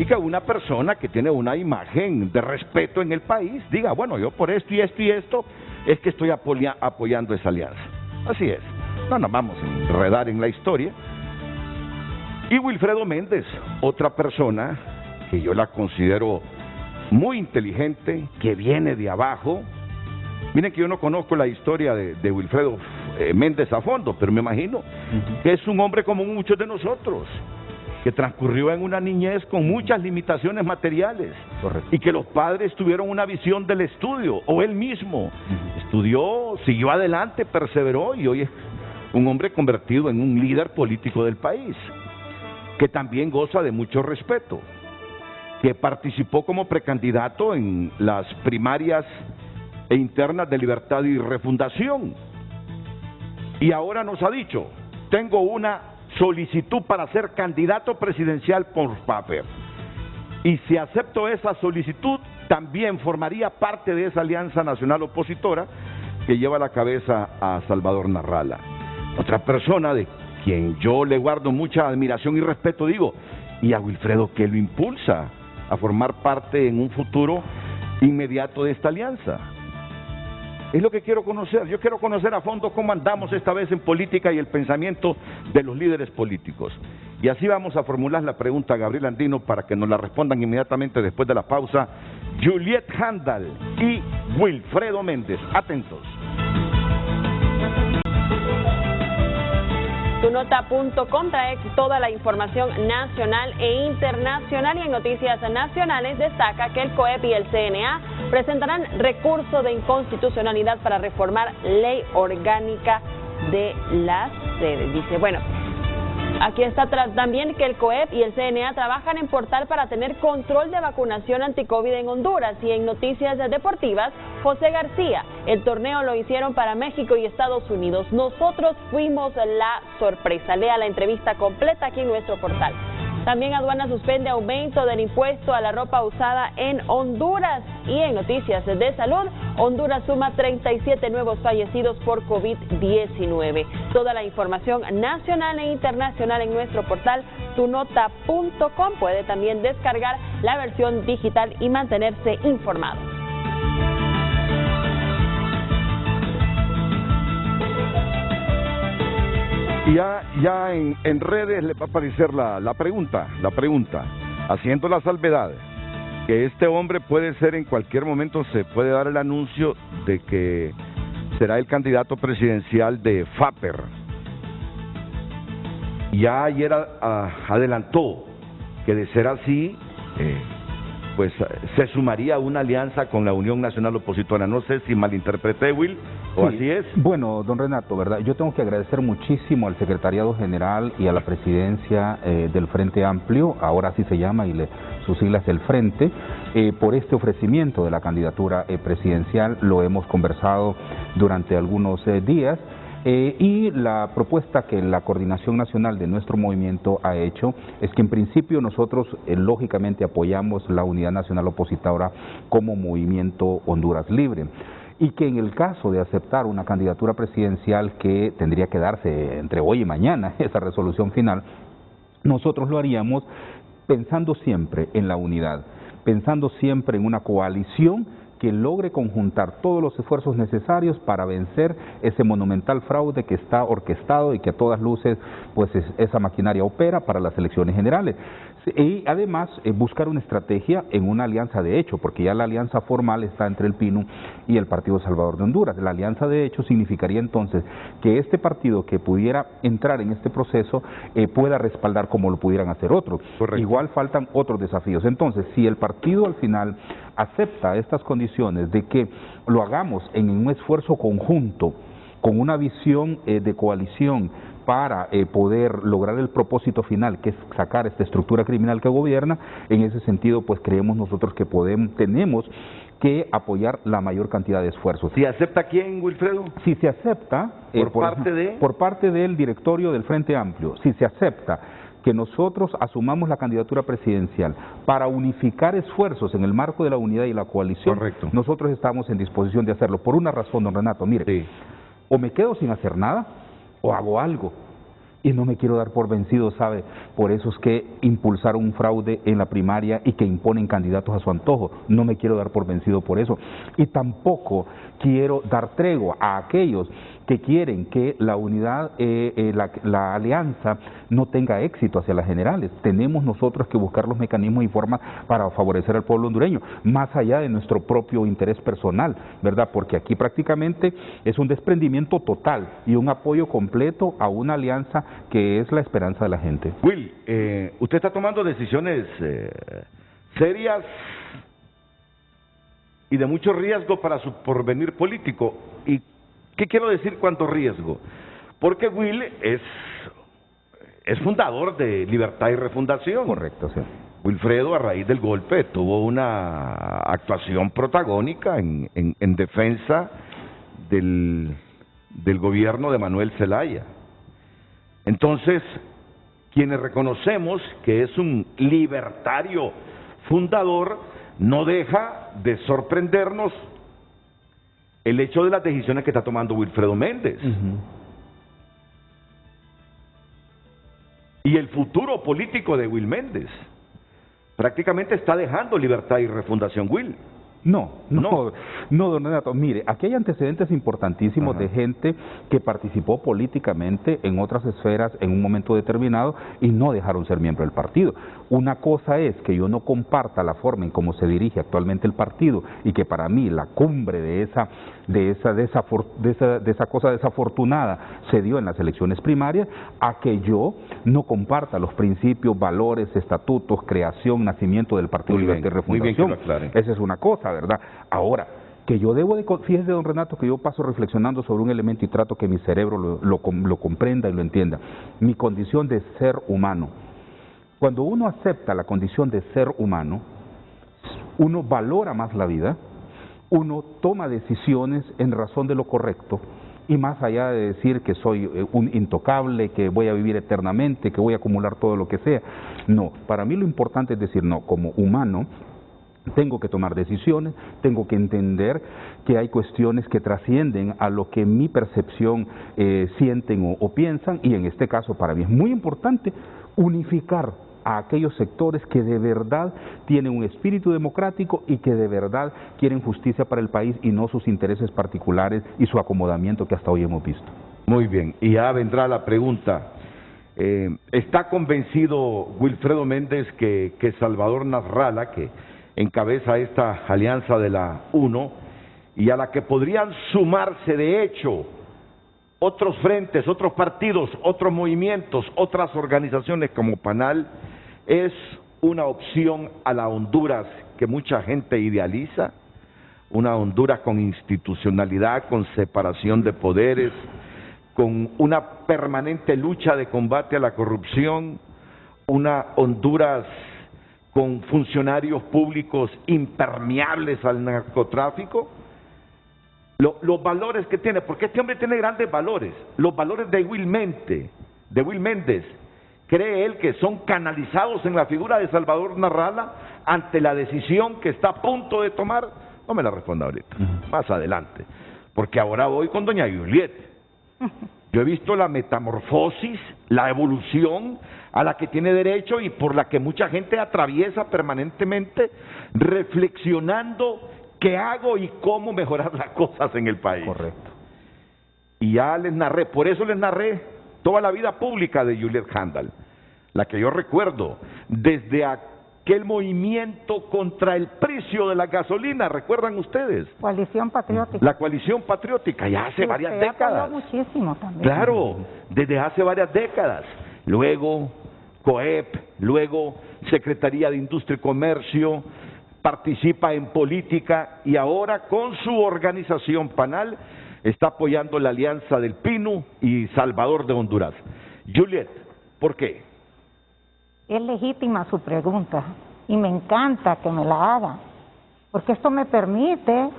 Y que una persona que tiene una imagen de respeto en el país diga, bueno, yo por esto y esto y esto es que estoy apoyando esa alianza. Así es. No nos vamos a enredar en la historia. Y Wilfredo Méndez, otra persona que yo la considero muy inteligente, que viene de abajo. Miren que yo no conozco la historia de Wilfredo Méndez a fondo, pero me imagino que es un hombre como muchos de nosotros, que transcurrió en una niñez con muchas limitaciones materiales. Correcto. Y que los padres tuvieron una visión del estudio, o él mismo estudió, siguió adelante, perseveró y hoy es un hombre convertido en un líder político del país, que también goza de mucho respeto, que participó como precandidato en las primarias e internas de Libertad y Refundación, y ahora nos ha dicho, tengo una solicitud para ser candidato presidencial por FAPER, y si acepto esa solicitud también formaría parte de esa alianza nacional opositora que lleva a la cabeza a Salvador Narrala, otra persona de quien yo le guardo mucha admiración y respeto. Digo, y a Wilfredo, ¿qué lo impulsa a formar parte en un futuro inmediato de esta alianza? Es lo que quiero conocer. Yo quiero conocer a fondo cómo andamos esta vez en política y el pensamiento de los líderes políticos. Y así vamos a formular la pregunta a Gabriel Andino para que nos la respondan inmediatamente después de la pausa Juliet Handal y Wilfredo Méndez. Atentos. Tunota.com trae toda la información nacional e internacional, y en noticias nacionales destaca que el COEP y el CNA presentarán recurso de inconstitucionalidad para reformar ley orgánica de las sedes. Dice, bueno, aquí está también que el COEP y el CNA trabajan en portal para tener control de vacunación anti-COVID en Honduras. Y en noticias deportivas, José García, el torneo lo hicieron para México y Estados Unidos. Nosotros fuimos la sorpresa. Lea la entrevista completa aquí en nuestro portal. También aduana suspende aumento del impuesto a la ropa usada en Honduras. Y en noticias de salud, Honduras suma 37 nuevos fallecidos por COVID-19. Toda la información nacional e internacional en nuestro portal tunota.com. Puede también descargar la versión digital y mantenerse informado. Y ya en redes le va a aparecer la pregunta, haciendo la salvedad que este hombre puede ser, en cualquier momento se puede dar el anuncio de que será el candidato presidencial de FAPER. Ya ayer adelantó que de ser así, pues se sumaría a una alianza con la Unión Nacional Opositora. No sé si malinterpreté, Will, o Sí. así es. Bueno, don Renato, ¿verdad? Yo tengo que agradecer muchísimo al Secretariado General y a la presidencia del Frente Amplio, ahora así se llama, y sus siglas del Frente, por este ofrecimiento de la candidatura presidencial. Lo hemos conversado durante algunos días. Y la propuesta que la Coordinación Nacional de nuestro movimiento ha hecho es que en principio nosotros lógicamente apoyamos la Unidad Nacional Opositora como Movimiento Honduras Libre, y que en el caso de aceptar una candidatura presidencial que tendría que darse entre hoy y mañana, esa resolución final, nosotros lo haríamos pensando siempre en la unidad, pensando siempre en una coalición que logre conjuntar todos los esfuerzos necesarios para vencer ese monumental fraude que está orquestado y que a todas luces pues esa maquinaria opera para las elecciones generales. Y además buscar una estrategia en una alianza de hecho, porque ya la alianza formal está entre el PINU y el Partido Salvador de Honduras. La alianza de hecho significaría entonces que este partido que pudiera entrar en este proceso pueda respaldar como lo pudieran hacer otros. Correcto. Igual faltan otros desafíos. Entonces, si el partido al final acepta estas condiciones de que lo hagamos en un esfuerzo conjunto, con una visión de coalición para poder lograr el propósito final, que es sacar esta estructura criminal que gobierna, en ese sentido, pues creemos nosotros que tenemos que apoyar la mayor cantidad de esfuerzos. ¿Si acepta quién, Wilfredo? Si se acepta... Por parte del directorio del Frente Amplio, si se acepta que nosotros asumamos la candidatura presidencial para unificar esfuerzos en el marco de la unidad y la coalición, correcto, nosotros estamos en disposición de hacerlo. Por una razón, don Renato, mire, sí, o me quedo sin hacer nada, o hago algo. Y no me quiero dar por vencido, ¿sabe? Por eso es que impulsaron un fraude en la primaria y que imponen candidatos a su antojo. No me quiero dar por vencido por eso. Y tampoco quiero dar tregua a aquellos que quieren que la unidad, la alianza no tenga éxito hacia las generales. Tenemos nosotros que buscar los mecanismos y formas para favorecer al pueblo hondureño, más allá de nuestro propio interés personal, ¿verdad? Porque aquí prácticamente es un desprendimiento total y un apoyo completo a una alianza que es la esperanza de la gente. Will, usted está tomando decisiones serias y de mucho riesgo para su porvenir político. ¿Y qué quiero decir cuánto riesgo? Porque Will es fundador de Libertad y Refundación. Correcto, sí. Wilfredo, a raíz del golpe, tuvo una actuación protagónica en defensa del gobierno de Manuel Zelaya. Entonces, quienes reconocemos que es un libertario fundador, no deja de sorprendernos el hecho de las decisiones que está tomando Wilfredo Méndez. Y el futuro político de Will Méndez. Prácticamente está dejando Libertad y Refundación, Will. No, don Renato. Mire, aquí hay antecedentes importantísimos de gente que participó políticamente en otras esferas en un momento determinado y no dejaron ser miembro del partido. Una cosa es que yo no comparta la forma en cómo se dirige actualmente el partido y que para mí la cumbre de esa cosa desafortunada se dio en las elecciones primarias, a que yo no comparta los principios, valores, estatutos, creación, nacimiento del Partido Libertad y Refundación. Muy bien que lo aclare. Esa es una cosa, ¿verdad? Ahora, que yo debo de... Fíjese, don Renato, que yo paso reflexionando sobre un elemento y trato que mi cerebro lo comprenda y lo entienda. Mi condición de ser humano. Cuando uno acepta la condición de ser humano, uno valora más la vida, uno toma decisiones en razón de lo correcto, y más allá de decir que soy un intocable, que voy a vivir eternamente, que voy a acumular todo lo que sea. No, para mí lo importante es decir, no, como humano, tengo que tomar decisiones, tengo que entender que hay cuestiones que trascienden a lo que mi percepción sienten o piensan, y en este caso para mí es muy importante unificar a aquellos sectores que de verdad tienen un espíritu democrático y que de verdad quieren justicia para el país y no sus intereses particulares y su acomodamiento que hasta hoy hemos visto. Muy bien, y ya vendrá la pregunta. ¿Está convencido Wilfredo Méndez que Salvador Nasralla, que encabeza esta alianza de la UNO y a la que podrían sumarse de hecho otros frentes, otros partidos, otros movimientos, otras organizaciones como PANAL, es una opción a la Honduras que mucha gente idealiza? Una Honduras con institucionalidad, con separación de poderes, con una permanente lucha de combate a la corrupción, una Honduras con funcionarios públicos impermeables al narcotráfico. Los valores que tiene, porque este hombre tiene grandes valores, los valores de Will Méndez, cree él que son canalizados en la figura de Salvador Nasralla ante la decisión que está a punto de tomar. No me la responda ahorita, más adelante, porque ahora voy con doña Juliet. Yo he visto la metamorfosis, la evolución a la que tiene derecho y por la que mucha gente atraviesa permanentemente, reflexionando qué hago y cómo mejorar las cosas en el país. Correcto. Y ya les narré, por eso les narré toda la vida pública de Juliet Handal, la que yo recuerdo, desde aquel movimiento contra el precio de la gasolina, ¿recuerdan ustedes? Coalición Patriótica. La coalición patriótica, ya hace varias décadas. Apoyó muchísimo también. Claro, desde hace varias décadas. Luego COEP, luego Secretaría de Industria y Comercio, participa en política y ahora con su organización PANAL está apoyando la alianza del Pino y Salvador de Honduras. Juliet, ¿por qué? Es legítima su pregunta y me encanta que me la haga, porque esto me permite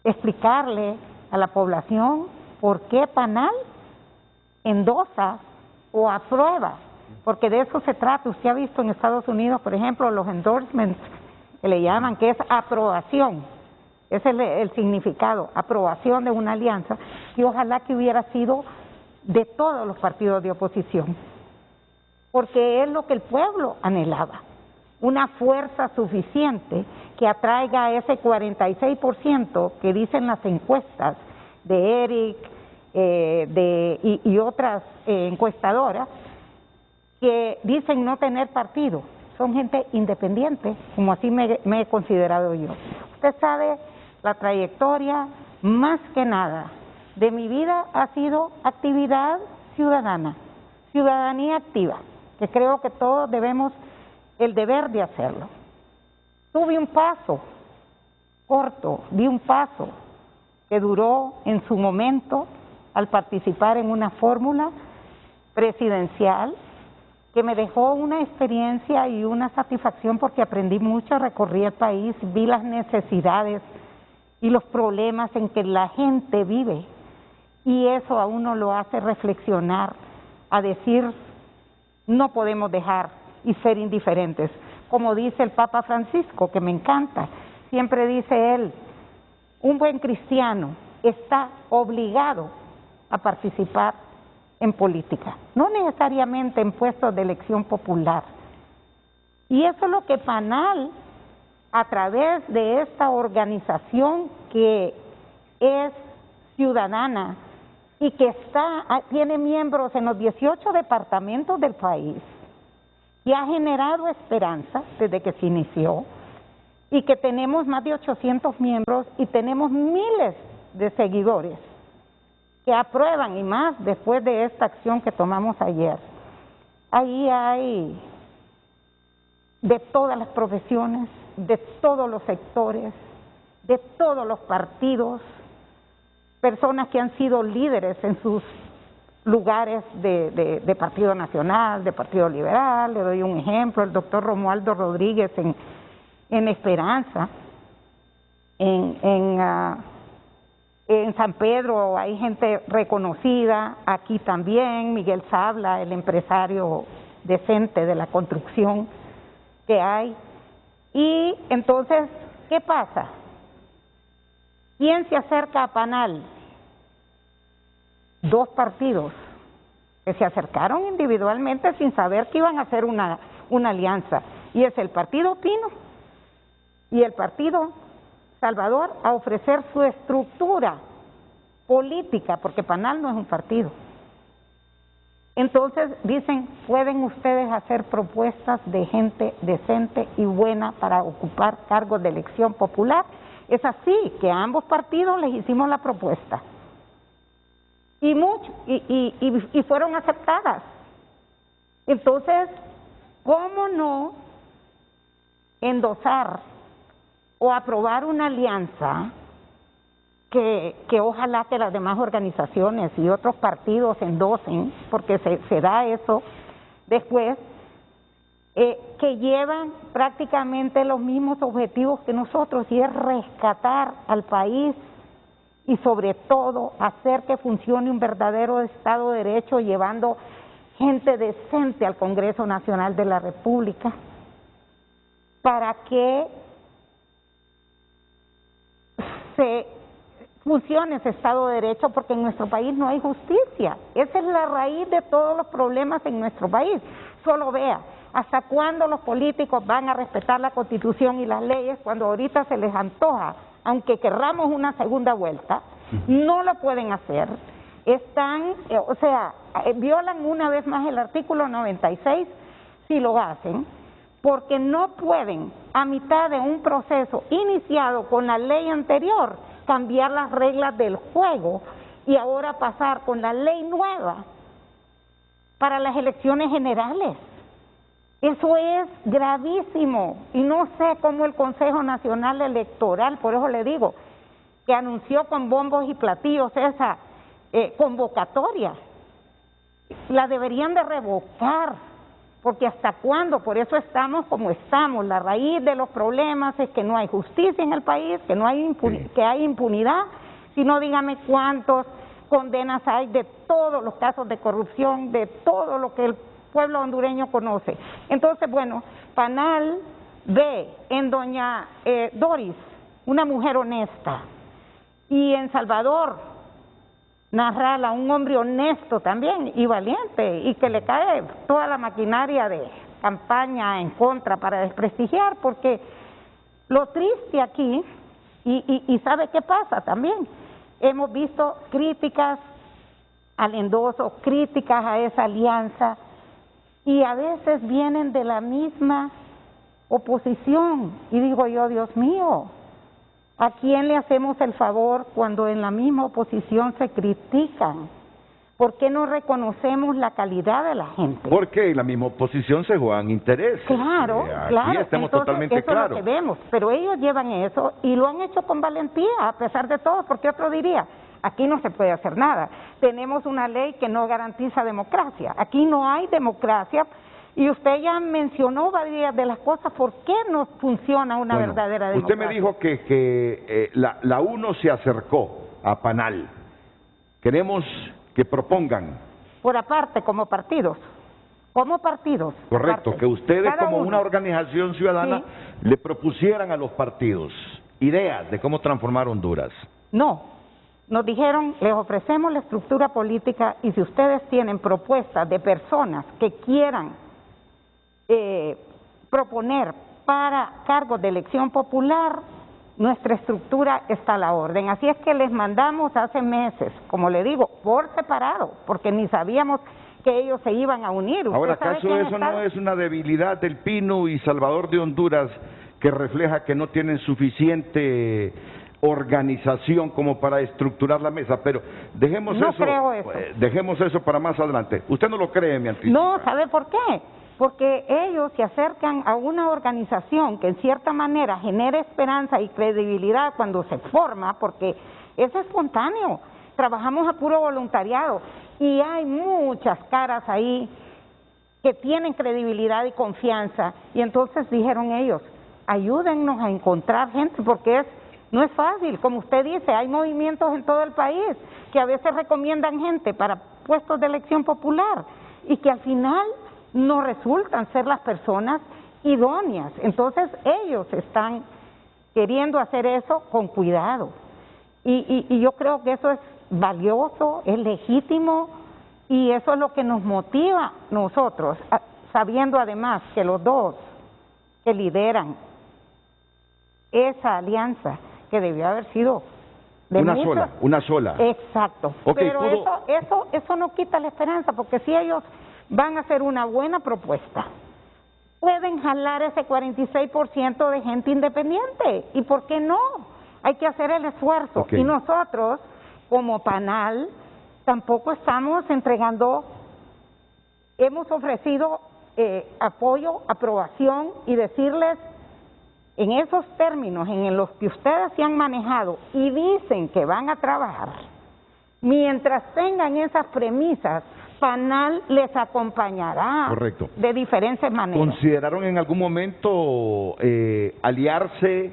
explicarle a la población por qué PANAL endosa o aprueba, porque de eso se trata. Usted ha visto en Estados Unidos, por ejemplo, los endorsements que le llaman, que es aprobación, es el significado, aprobación de una alianza, y ojalá que hubiera sido de todos los partidos de oposición, porque es lo que el pueblo anhelaba, una fuerza suficiente que atraiga a ese 46% que dicen las encuestas de Eric y otras encuestadoras que dicen no tener partido. Son gente independiente, como así me he considerado yo. Usted sabe, la trayectoria, más que nada, de mi vida ha sido actividad ciudadana, ciudadanía activa, que creo que todos debemos el deber de hacerlo. Tuve un paso corto, di un paso que duró en su momento al participar en una fórmula presidencial que me dejó una experiencia y una satisfacción porque aprendí mucho, recorrí el país, vi las necesidades y los problemas en que la gente vive, y eso a uno lo hace reflexionar, a decir, no podemos dejar y ser indiferentes. Como dice el Papa Francisco, que me encanta, siempre dice él, un buen cristiano está obligado a participar en política, no necesariamente en puestos de elección popular. Y eso es lo que PANAL, a través de esta organización que es ciudadana y que tiene miembros en los 18 departamentos del país, y ha generado esperanza desde que se inició, y que tenemos más de 800 miembros y tenemos miles de seguidores que aprueban, y más después de esta acción que tomamos ayer. Ahí hay de todas las profesiones, de todos los sectores, de todos los partidos, personas que han sido líderes en sus lugares de Partido Nacional, de Partido Liberal. Le doy un ejemplo, el doctor Romualdo Rodríguez en Esperanza, en San Pedro hay gente reconocida, aquí también, Miguel Sabla, el empresario decente de la construcción que hay. Y entonces, ¿qué pasa? ¿Quién se acerca a PANAL? Dos partidos que se acercaron individualmente sin saber que iban a hacer una alianza, y es el Partido Pino y el Partido Salvador, a ofrecer su estructura política, porque PANAL no es un partido. Entonces dicen, pueden ustedes hacer propuestas de gente decente y buena para ocupar cargos de elección popular. Es así que a ambos partidos les hicimos la propuesta y fueron aceptadas. Entonces, ¿cómo no endosar o aprobar una alianza que ojalá que las demás organizaciones y otros partidos endosen, porque se da eso después, que llevan prácticamente los mismos objetivos que nosotros, y es rescatar al país y sobre todo hacer que funcione un verdadero Estado de Derecho, llevando gente decente al Congreso Nacional de la República, para que se funcione ese Estado de Derecho, porque en nuestro país no hay justicia. Esa es la raíz de todos los problemas en nuestro país. Solo vea, ¿Hasta cuándo los políticos van a respetar la Constitución y las leyes cuando ahorita se les antoja, aunque querramos una segunda vuelta? No lo pueden hacer. Están, violan una vez más el artículo 96 si lo hacen, porque no pueden, a mitad de un proceso iniciado con la ley anterior, cambiar las reglas del juego y ahora pasar con la ley nueva para las elecciones generales. Eso es gravísimo y no sé cómo el Consejo Nacional Electoral, por eso le digo, que anunció con bombos y platillos esa convocatoria, la deberían de revocar, porque hasta cuándo, por eso estamos como estamos. La raíz de los problemas es que no hay justicia en el país, que no hay que hay impunidad, sino dígame cuántos condenas hay de todos los casos de corrupción, de todo lo que el pueblo hondureño conoce. Entonces, bueno, Panal ve en doña Doris una mujer honesta, y en Salvador Narrala, un hombre honesto también y valiente, y que le cae toda la maquinaria de campaña en contra para desprestigiar, porque lo triste aquí, y ¿sabe qué pasa también? Hemos visto críticas al endoso, críticas a esa alianza, y a veces vienen de la misma oposición, y digo yo, Dios mío, ¿a quién le hacemos el favor cuando en la misma oposición se critican? ¿Por qué no reconocemos la calidad de la gente? Porque en la misma oposición se juegan intereses. Claro, Aquí estamos totalmente eso claros. Es lo que vemos, pero ellos llevan eso y lo han hecho con valentía, a pesar de todo, porque otro diría, aquí no se puede hacer nada. Tenemos una ley que no garantiza democracia, aquí no hay democracia. Y usted ya mencionó varias de las cosas, ¿por qué no funciona una verdadera democracia? Usted me dijo que la UNO se acercó a Panal. Queremos que propongan. Por aparte, como partidos. Correcto, aparte, que ustedes como una organización ciudadana le propusieran a los partidos ideas de cómo transformar Honduras. No, nos dijeron, les ofrecemos la estructura política y si ustedes tienen propuestas de personas que quieran proponer para cargos de elección popular, nuestra estructura está a la orden. Así es que les mandamos hace meses, como le digo, por separado, porque ni sabíamos que ellos se iban a unir. Ahora, ¿acaso eso no es una debilidad del Pino y Salvador de Honduras que refleja que no tienen suficiente organización como para estructurar la mesa? Pero dejemos dejemos eso para más adelante. ¿Usted no lo cree, mi anticipa? No, ¿sabe por qué? Porque ellos se acercan a una organización que en cierta manera genera esperanza y credibilidad cuando se forma, porque es espontáneo, trabajamos a puro voluntariado y hay muchas caras ahí que tienen credibilidad y confianza, y entonces dijeron ellos, ayúdennos a encontrar gente, porque no es fácil, como usted dice, hay movimientos en todo el país que a veces recomiendan gente para puestos de elección popular y que al final no resultan ser las personas idóneas. Entonces ellos están queriendo hacer eso con cuidado y yo creo que eso es valioso, es legítimo y eso es lo que nos motiva nosotros, sabiendo además que los dos que lideran esa alianza que debió haber sido de una sola. Exacto. Okay, pero eso no quita la esperanza, porque si ellos van a hacer una buena propuesta, pueden jalar ese 46% de gente independiente. ¿Y por qué no? Hay que hacer el esfuerzo. Y nosotros, como Panal, tampoco estamos entregando, hemos ofrecido apoyo, aprobación y decirles en esos términos en los que ustedes se han manejado y dicen que van a trabajar, mientras tengan esas premisas, Panal les acompañará. Correcto. De diferentes maneras. ¿Consideraron en algún momento aliarse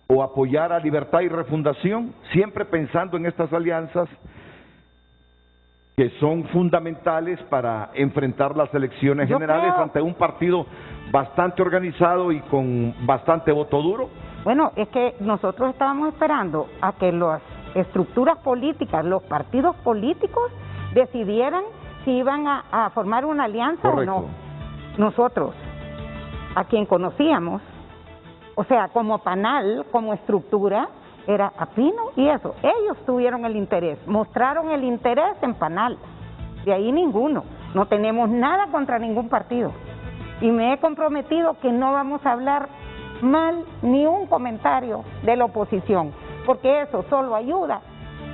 o apoyar a Libertad y Refundación? Siempre pensando en estas alianzas que son fundamentales para enfrentar las elecciones generales ante un partido bastante organizado y con bastante voto duro. Bueno, es que nosotros estábamos esperando a que las estructuras políticas, los partidos políticos decidieran si iban a formar una alianza o no. nosotros, a quien conocíamos, o sea, como panal, como estructura, era Apino y eso. Ellos tuvieron el interés, mostraron el interés en Panal, de ahí ninguno. No tenemos nada contra ningún partido. Y me he comprometido que no vamos a hablar mal ni un comentario de la oposición, porque eso solo ayuda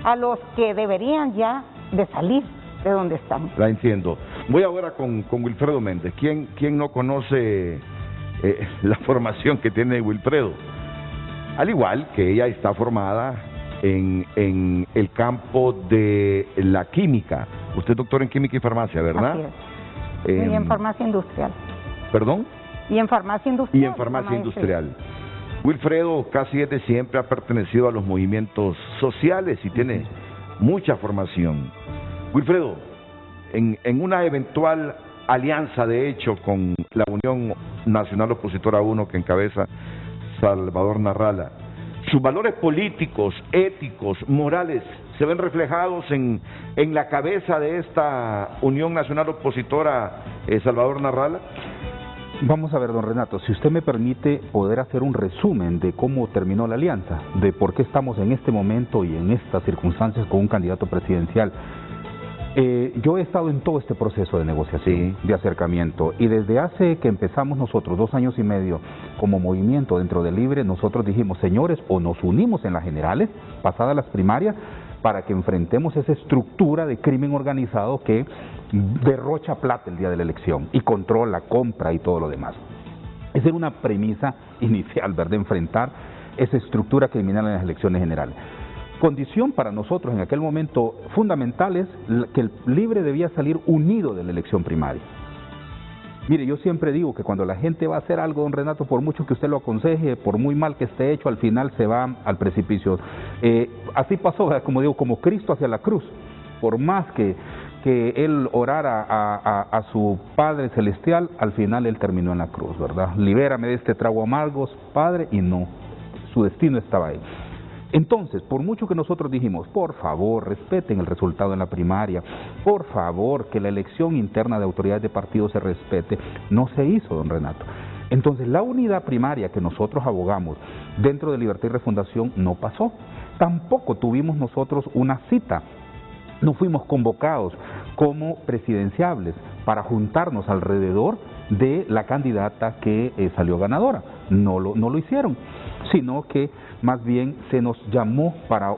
a los que deberían ya de salir de donde están. La entiendo. Voy ahora con Wilfredo Méndez. ¿Quién no conoce la formación que tiene Wilfredo? Al igual que ella está formada en el campo de la química. Usted es doctor en química y farmacia, ¿verdad? Así es. Y en farmacia industrial. ¿Perdón? Y en farmacia industrial. Y en farmacia industrial. Wilfredo casi desde siempre ha pertenecido a los movimientos sociales y tiene mucha formación. Wilfredo, en una eventual alianza de hecho con la Unión Nacional Opositora 1 que encabeza Salvador Narrala, sus valores políticos, éticos, morales, ¿se ven reflejados en la cabeza de esta Unión Nacional Opositora, Salvador Narrala? Vamos a ver, don Renato, si usted me permite poder hacer un resumen de cómo terminó la alianza, de por qué estamos en este momento y en estas circunstancias con un candidato presidencial. Yo he estado en todo este proceso de negociación, de acercamiento, y desde hace que empezamos nosotros, 2 años y medio, como movimiento dentro de Libre, nosotros dijimos, señores, o nos unimos en las generales, pasadas las primarias, para que enfrentemos esa estructura de crimen organizado que derrocha plata el día de la elección y controla, compra y todo lo demás. Esa era una premisa inicial, ¿verdad?, de enfrentar esa estructura criminal en las elecciones generales. Condición para nosotros en aquel momento fundamental es que el Libre debía salir unido de la elección primaria. Mire, yo siempre digo que cuando la gente va a hacer algo, don Renato, por mucho que usted lo aconseje, por muy mal que esté hecho, al final se va al precipicio. Así pasó, como digo, como Cristo hacia la cruz. Por más que él orara a su Padre Celestial, al final él terminó en la cruz, ¿verdad? Libérame de este trago amargo, Padre, y no, su destino estaba ahí. Entonces, por mucho que nosotros dijimos, por favor, respeten el resultado en la primaria, por favor, que la elección interna de autoridades de partido se respete, no se hizo, don Renato. Entonces, la unidad primaria que nosotros abogamos dentro de Libertad y Refundación no pasó. Tampoco tuvimos nosotros una cita, no fuimos convocados como presidenciables para juntarnos alrededor de la candidata que salió ganadora. No lo hicieron, sino que más bien se nos llamó para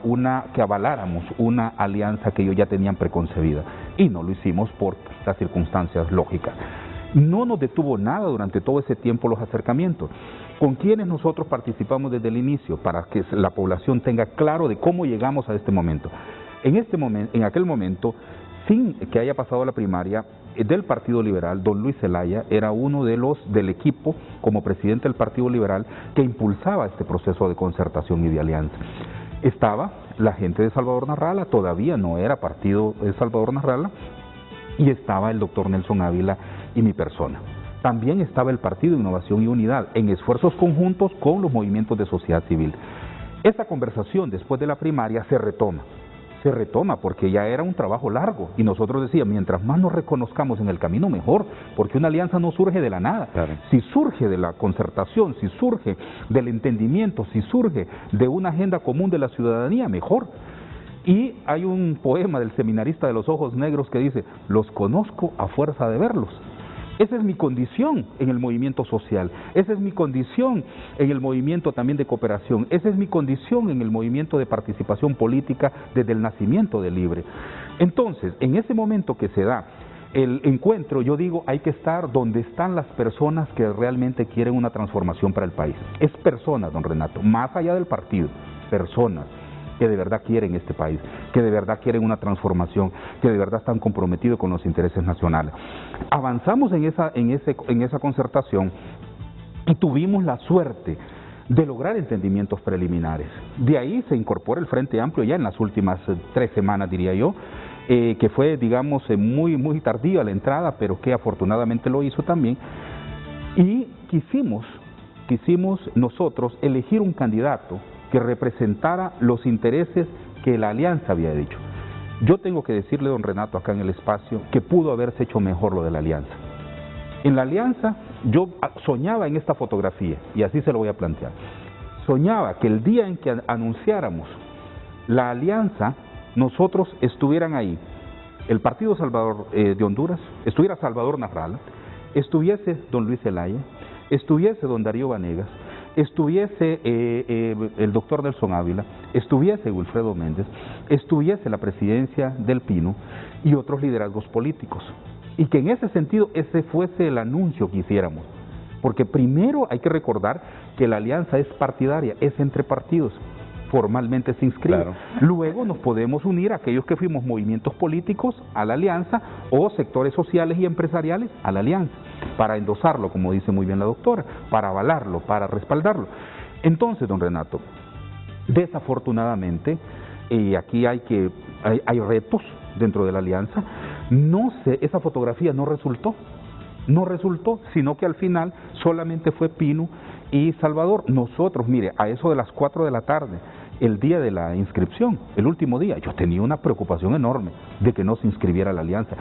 que avaláramos una alianza que ellos ya tenían preconcebida, y no lo hicimos por las circunstancias lógicas. No nos detuvo nada durante todo ese tiempo los acercamientos. ¿Con quienes nosotros participamos desde el inicio? Para que la población tenga claro de cómo llegamos a este momento. En aquel momento, sin que haya pasado la primaria, del Partido Liberal, don Luis Zelaya era uno de los del equipo como presidente del Partido Liberal que impulsaba este proceso de concertación y de alianza. Estaba la gente de Salvador Narrala, todavía no era partido de Salvador Narrala, y estaba el doctor Nelson Ávila y mi persona. También estaba el Partido de Innovación y Unidad en esfuerzos conjuntos con los movimientos de sociedad civil. Esta conversación después de la primaria se retoma porque ya era un trabajo largo, y nosotros decíamos, mientras más nos reconozcamos en el camino, mejor, porque una alianza no surge de la nada. Claro. Si surge de la concertación, si surge del entendimiento, si surge de una agenda común de la ciudadanía, mejor. Y hay un poema del seminarista de los ojos negros que dice, los conozco a fuerza de verlos. Esa es mi condición en el movimiento social, esa es mi condición en el movimiento también de cooperación, esa es mi condición en el movimiento de participación política desde el nacimiento de Libre. Entonces, en ese momento que se da el encuentro, yo digo, hay que estar donde están las personas que realmente quieren una transformación para el país. Es personas, don Renato, más allá del partido, personas que de verdad quieren este país, que de verdad quieren una transformación, que de verdad están comprometidos con los intereses nacionales. Avanzamos en esa concertación y tuvimos la suerte de lograr entendimientos preliminares. De ahí se incorpora el Frente Amplio ya en las últimas 3 semanas, diría yo, que fue, digamos, muy tardía la entrada, pero que afortunadamente lo hizo también. Y quisimos nosotros elegir un candidato que representara los intereses que la alianza había dicho. Yo tengo que decirle, don Renato, acá en el espacio, que pudo haberse hecho mejor lo de la alianza. En la alianza yo soñaba en esta fotografía, y así se lo voy a plantear. Soñaba que el día en que anunciáramos la alianza, nosotros estuvieran ahí, el Partido Salvador de Honduras, estuviera Salvador Narrala, estuviese don Luis Zelaya, estuviese don Darío Vanegas, estuviese el doctor Nelson Ávila, estuviese Wilfredo Méndez, estuviese la presidencia del Pino y otros liderazgos políticos. Y que en ese sentido ese fuese el anuncio que hiciéramos. Porque primero hay que recordar que la alianza es partidaria, es entre partidos, formalmente se inscribe. Claro. Luego nos podemos unir aquellos que fuimos movimientos políticos a la alianza o sectores sociales y empresariales a la alianza, para endosarlo, como dice muy bien la doctora, para avalarlo, para respaldarlo. Entonces, don Renato, desafortunadamente, aquí hay retos dentro de la alianza. No sé, esa fotografía no resultó, sino que al final solamente fue Pino y Salvador. Nosotros, mire, a eso de las 4 de la tarde, el día de la inscripción, el último día, yo tenía una preocupación enorme de que no se inscribiera la alianza.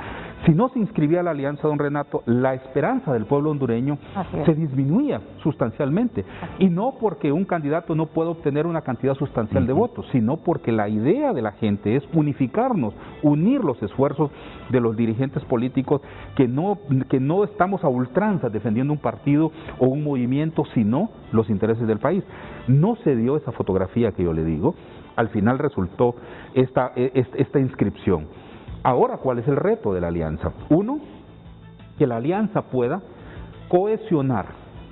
Si no se inscribía la alianza, don Renato, la esperanza del pueblo hondureño se disminuía sustancialmente. Y no porque un candidato no pueda obtener una cantidad sustancial de votos, sino porque la idea de la gente es unificarnos, unir los esfuerzos de los dirigentes políticos, que no estamos a ultranza defendiendo un partido o un movimiento, sino los intereses del país. No se dio esa fotografía que yo le digo, al final resultó esta inscripción. Ahora, ¿cuál es el reto de la alianza? Uno, que la alianza pueda cohesionar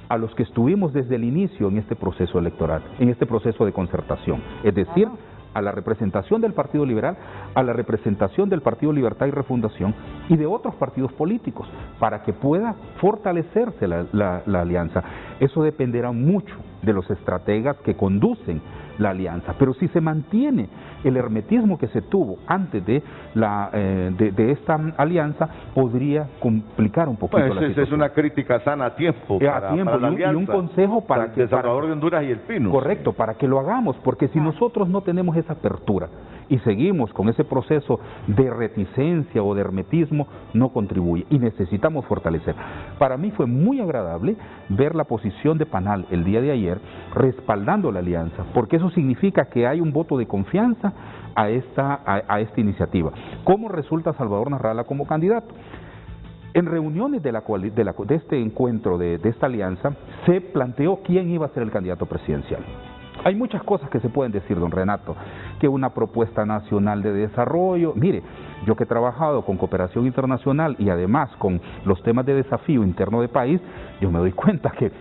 a los que estuvimos desde el inicio en este proceso electoral, en este proceso de concertación, es decir, a la representación del Partido Liberal, a la representación del Partido Libertad y Refundación y de otros partidos políticos, para que pueda fortalecerse la alianza. Eso dependerá mucho de los estrategas que conducen la alianza, pero si se mantiene el hermetismo que se tuvo antes de esta alianza, podría complicar un poquito la situación. Es una crítica sana a tiempo para la alianza, y un consejo para que Salvador de Honduras y el Pino. Correcto, para que lo hagamos, porque si nosotros no tenemos esa apertura y seguimos con ese proceso de reticencia o de hermetismo, no contribuye y necesitamos fortalecer. Para mí fue muy agradable ver la posición de Panal el día de ayer respaldando la alianza, porque eso significa que hay un voto de confianza a esta iniciativa. ¿Cómo resulta Salvador Narrala como candidato? En reuniones de este encuentro, de esta alianza, se planteó quién iba a ser el candidato presidencial. Hay muchas cosas que se pueden decir, don Renato, que una propuesta nacional de desarrollo. Mire, yo que he trabajado con cooperación internacional y además con los temas de desafío interno de país, yo me doy cuenta que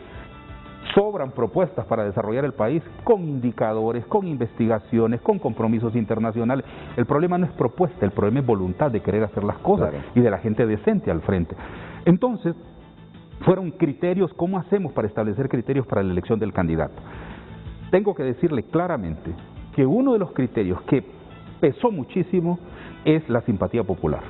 sobran propuestas para desarrollar el país con indicadores, con investigaciones, con compromisos internacionales. El problema no es propuesta, el problema es voluntad de querer hacer las cosas y de la gente decente al frente. Entonces, fueron criterios, ¿cómo hacemos para establecer criterios para la elección del candidato? Tengo que decirle claramente que uno de los criterios que pesó muchísimo es la simpatía popular.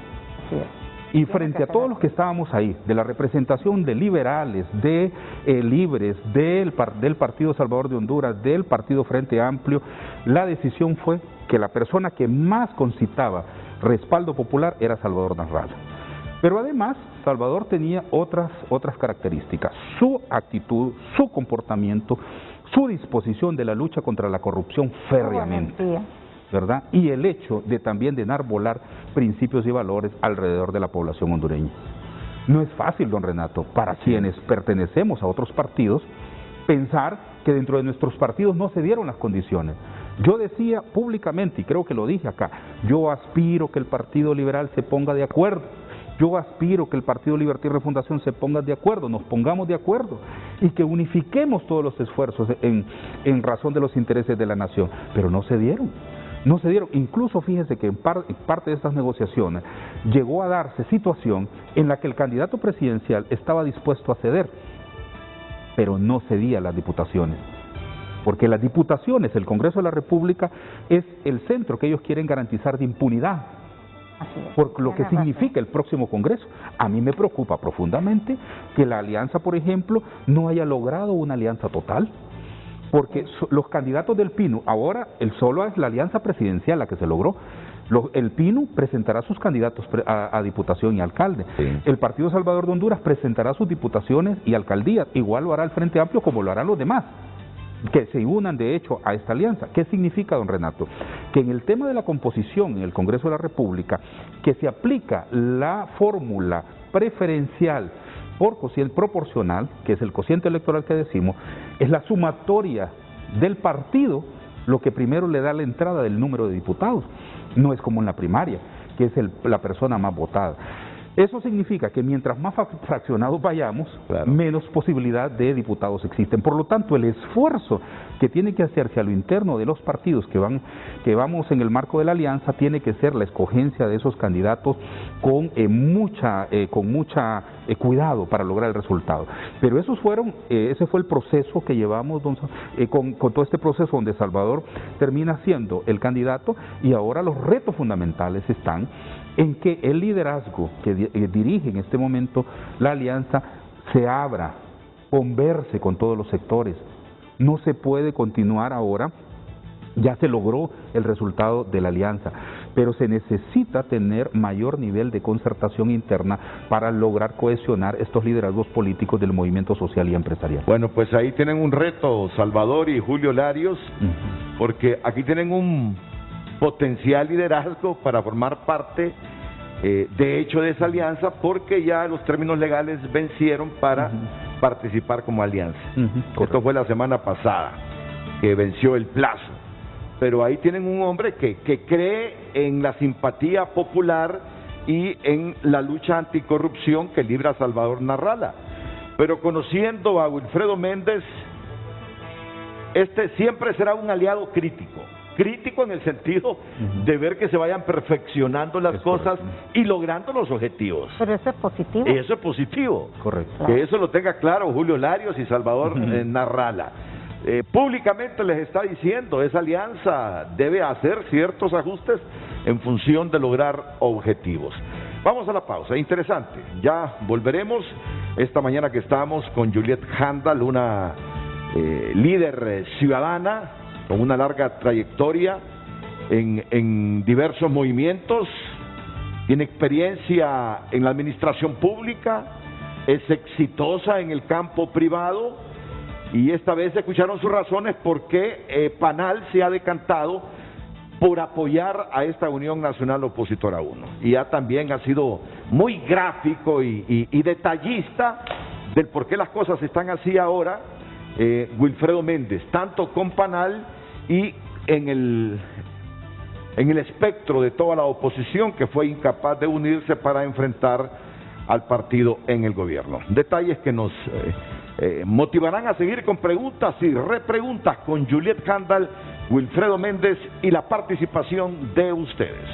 Y frente a todos los que estábamos ahí, de la representación de liberales, de libres, del Partido Salvador de Honduras, del Partido Frente Amplio, la decisión fue que la persona que más concitaba respaldo popular era Salvador Narrala. Pero además, Salvador tenía otras características, su actitud, su comportamiento, su disposición de la lucha contra la corrupción férreamente, ¿verdad? Y el hecho de también de enarbolar principios y valores alrededor de la población hondureña. No es fácil, don Renato, para quienes pertenecemos a otros partidos, pensar que dentro de nuestros partidos no se dieron las condiciones. Yo decía públicamente, y creo que lo dije acá, yo aspiro que el Partido Liberal se ponga de acuerdo. Yo aspiro que el Partido Libertad y Refundación se pongan de acuerdo, nos pongamos de acuerdo y que unifiquemos todos los esfuerzos en razón de los intereses de la nación, pero no se dieron. No se dieron, incluso fíjese que en parte de estas negociaciones llegó a darse situación en la que el candidato presidencial estaba dispuesto a ceder, pero no cedía a las diputaciones. Porque las diputaciones, el Congreso de la República, es el centro que ellos quieren garantizar de impunidad. Por lo que significa el próximo Congreso. A mí me preocupa profundamente que la alianza, por ejemplo, no haya logrado una alianza total, porque los candidatos del Pino, ahora solo es la alianza presidencial la que se logró, El PINU presentará sus candidatos a diputación y alcalde. Sí. El Partido Salvador de Honduras presentará sus diputaciones y alcaldías. Igual lo hará el Frente Amplio como lo harán los demás, que se unan de hecho a esta alianza. ¿Qué significa, don Renato? Que en el tema de la composición en el Congreso de la República, que se aplica la fórmula preferencial por cociente proporcional, que es el cociente electoral que decimos, es la sumatoria del partido lo que primero le da la entrada del número de diputados. No es como en la primaria, que es la persona más votada. Eso significa que mientras más fraccionados vayamos, claro, menos posibilidad de diputados existen. Por lo tanto, el esfuerzo que tiene que hacerse a lo interno de los partidos que vamos en el marco de la alianza tiene que ser la escogencia de esos candidatos con mucha cuidado para lograr el resultado. Pero ese fue el proceso que llevamos con todo este proceso donde Salvador termina siendo el candidato, y ahora los retos fundamentales están en que el liderazgo que dirige en este momento la alianza se abra, converse con todos los sectores. No se puede continuar ahora, ya se logró el resultado de la alianza, pero se necesita tener mayor nivel de concertación interna para lograr cohesionar estos liderazgos políticos del movimiento social y empresarial. Bueno, pues ahí tienen un reto, Salvador y Julio Larios, porque aquí tienen un potencial liderazgo para formar parte de hecho de esa alianza, porque ya los términos legales vencieron para participar como alianza. Esto fue la semana pasada que venció el plazo, pero ahí tienen un hombre que cree en la simpatía popular y en la lucha anticorrupción que libra Salvador Narrala. Pero conociendo a Wilfredo Méndez, este siempre será un aliado crítico en el sentido de ver que se vayan perfeccionando las cosas y logrando los objetivos. Pero eso es positivo. Eso es positivo. Correcto. Que eso lo tenga claro Julio Larios y Salvador Narrala. Públicamente les está diciendo, esa alianza debe hacer ciertos ajustes en función de lograr objetivos. Vamos a la pausa, interesante. Ya volveremos esta mañana que estamos con Juliet Handal, una líder ciudadana con una larga trayectoria en diversos movimientos, tiene experiencia en la administración pública, es exitosa en el campo privado, y esta vez escucharon sus razones por qué PANAL se ha decantado por apoyar a esta Unión Nacional Opositora 1. Y ya también ha sido muy gráfico y detallista del por qué las cosas están así ahora, Wilfredo Méndez, tanto con PANAL y en el espectro de toda la oposición que fue incapaz de unirse para enfrentar al partido en el gobierno. Detalles que nos motivarán a seguir con preguntas y repreguntas con Juliet Handal, Wilfredo Méndez y la participación de ustedes.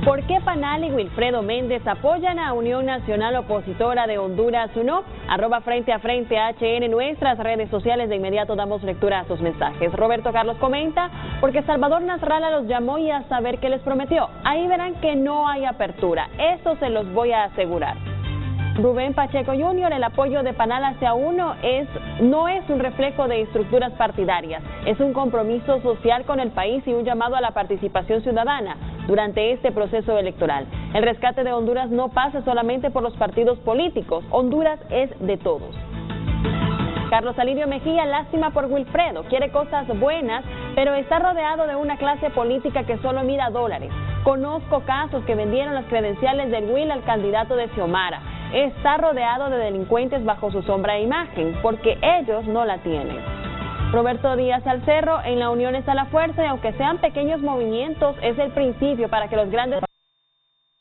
¿Por qué PANAL y Wilfredo Méndez apoyan a Unión Nacional Opositora de Honduras 1? @Frente a Frente HN, nuestras redes sociales. De inmediato damos lectura a sus mensajes. Roberto Carlos comenta, porque Salvador Narrala los llamó y a saber qué les prometió. Ahí verán que no hay apertura, eso se los voy a asegurar. Rubén Pacheco Jr., el apoyo de PANAL hacia uno no es un reflejo de estructuras partidarias, es un compromiso social con el país y un llamado a la participación ciudadana durante este proceso electoral. El rescate de Honduras no pasa solamente por los partidos políticos, Honduras es de todos. Carlos Alirio Mejía, lástima por Wilfredo, quiere cosas buenas, pero está rodeado de una clase política que solo mira dólares. Conozco casos que vendieron las credenciales del Will al candidato de Xiomara. Está rodeado de delincuentes bajo su sombra e imagen, porque ellos no la tienen. Roberto Díaz Alcerro, en la unión está la fuerza y aunque sean pequeños movimientos, es el principio para que los grandes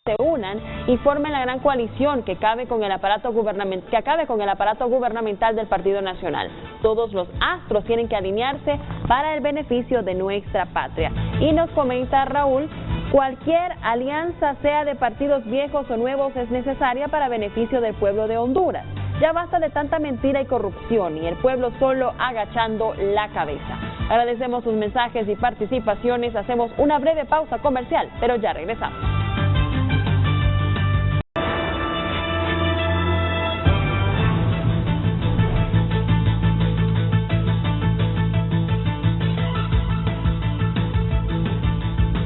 se unan y formen la gran coalición que acabe con el aparato gubernamental del Partido Nacional. Todos los astros tienen que alinearse para el beneficio de nuestra patria. Y nos comenta Raúl, cualquier alianza, sea de partidos viejos o nuevos, es necesaria para beneficio del pueblo de Honduras. Ya basta de tanta mentira y corrupción y el pueblo solo agachando la cabeza. Agradecemos sus mensajes y participaciones. Hacemos una breve pausa comercial, pero ya regresamos.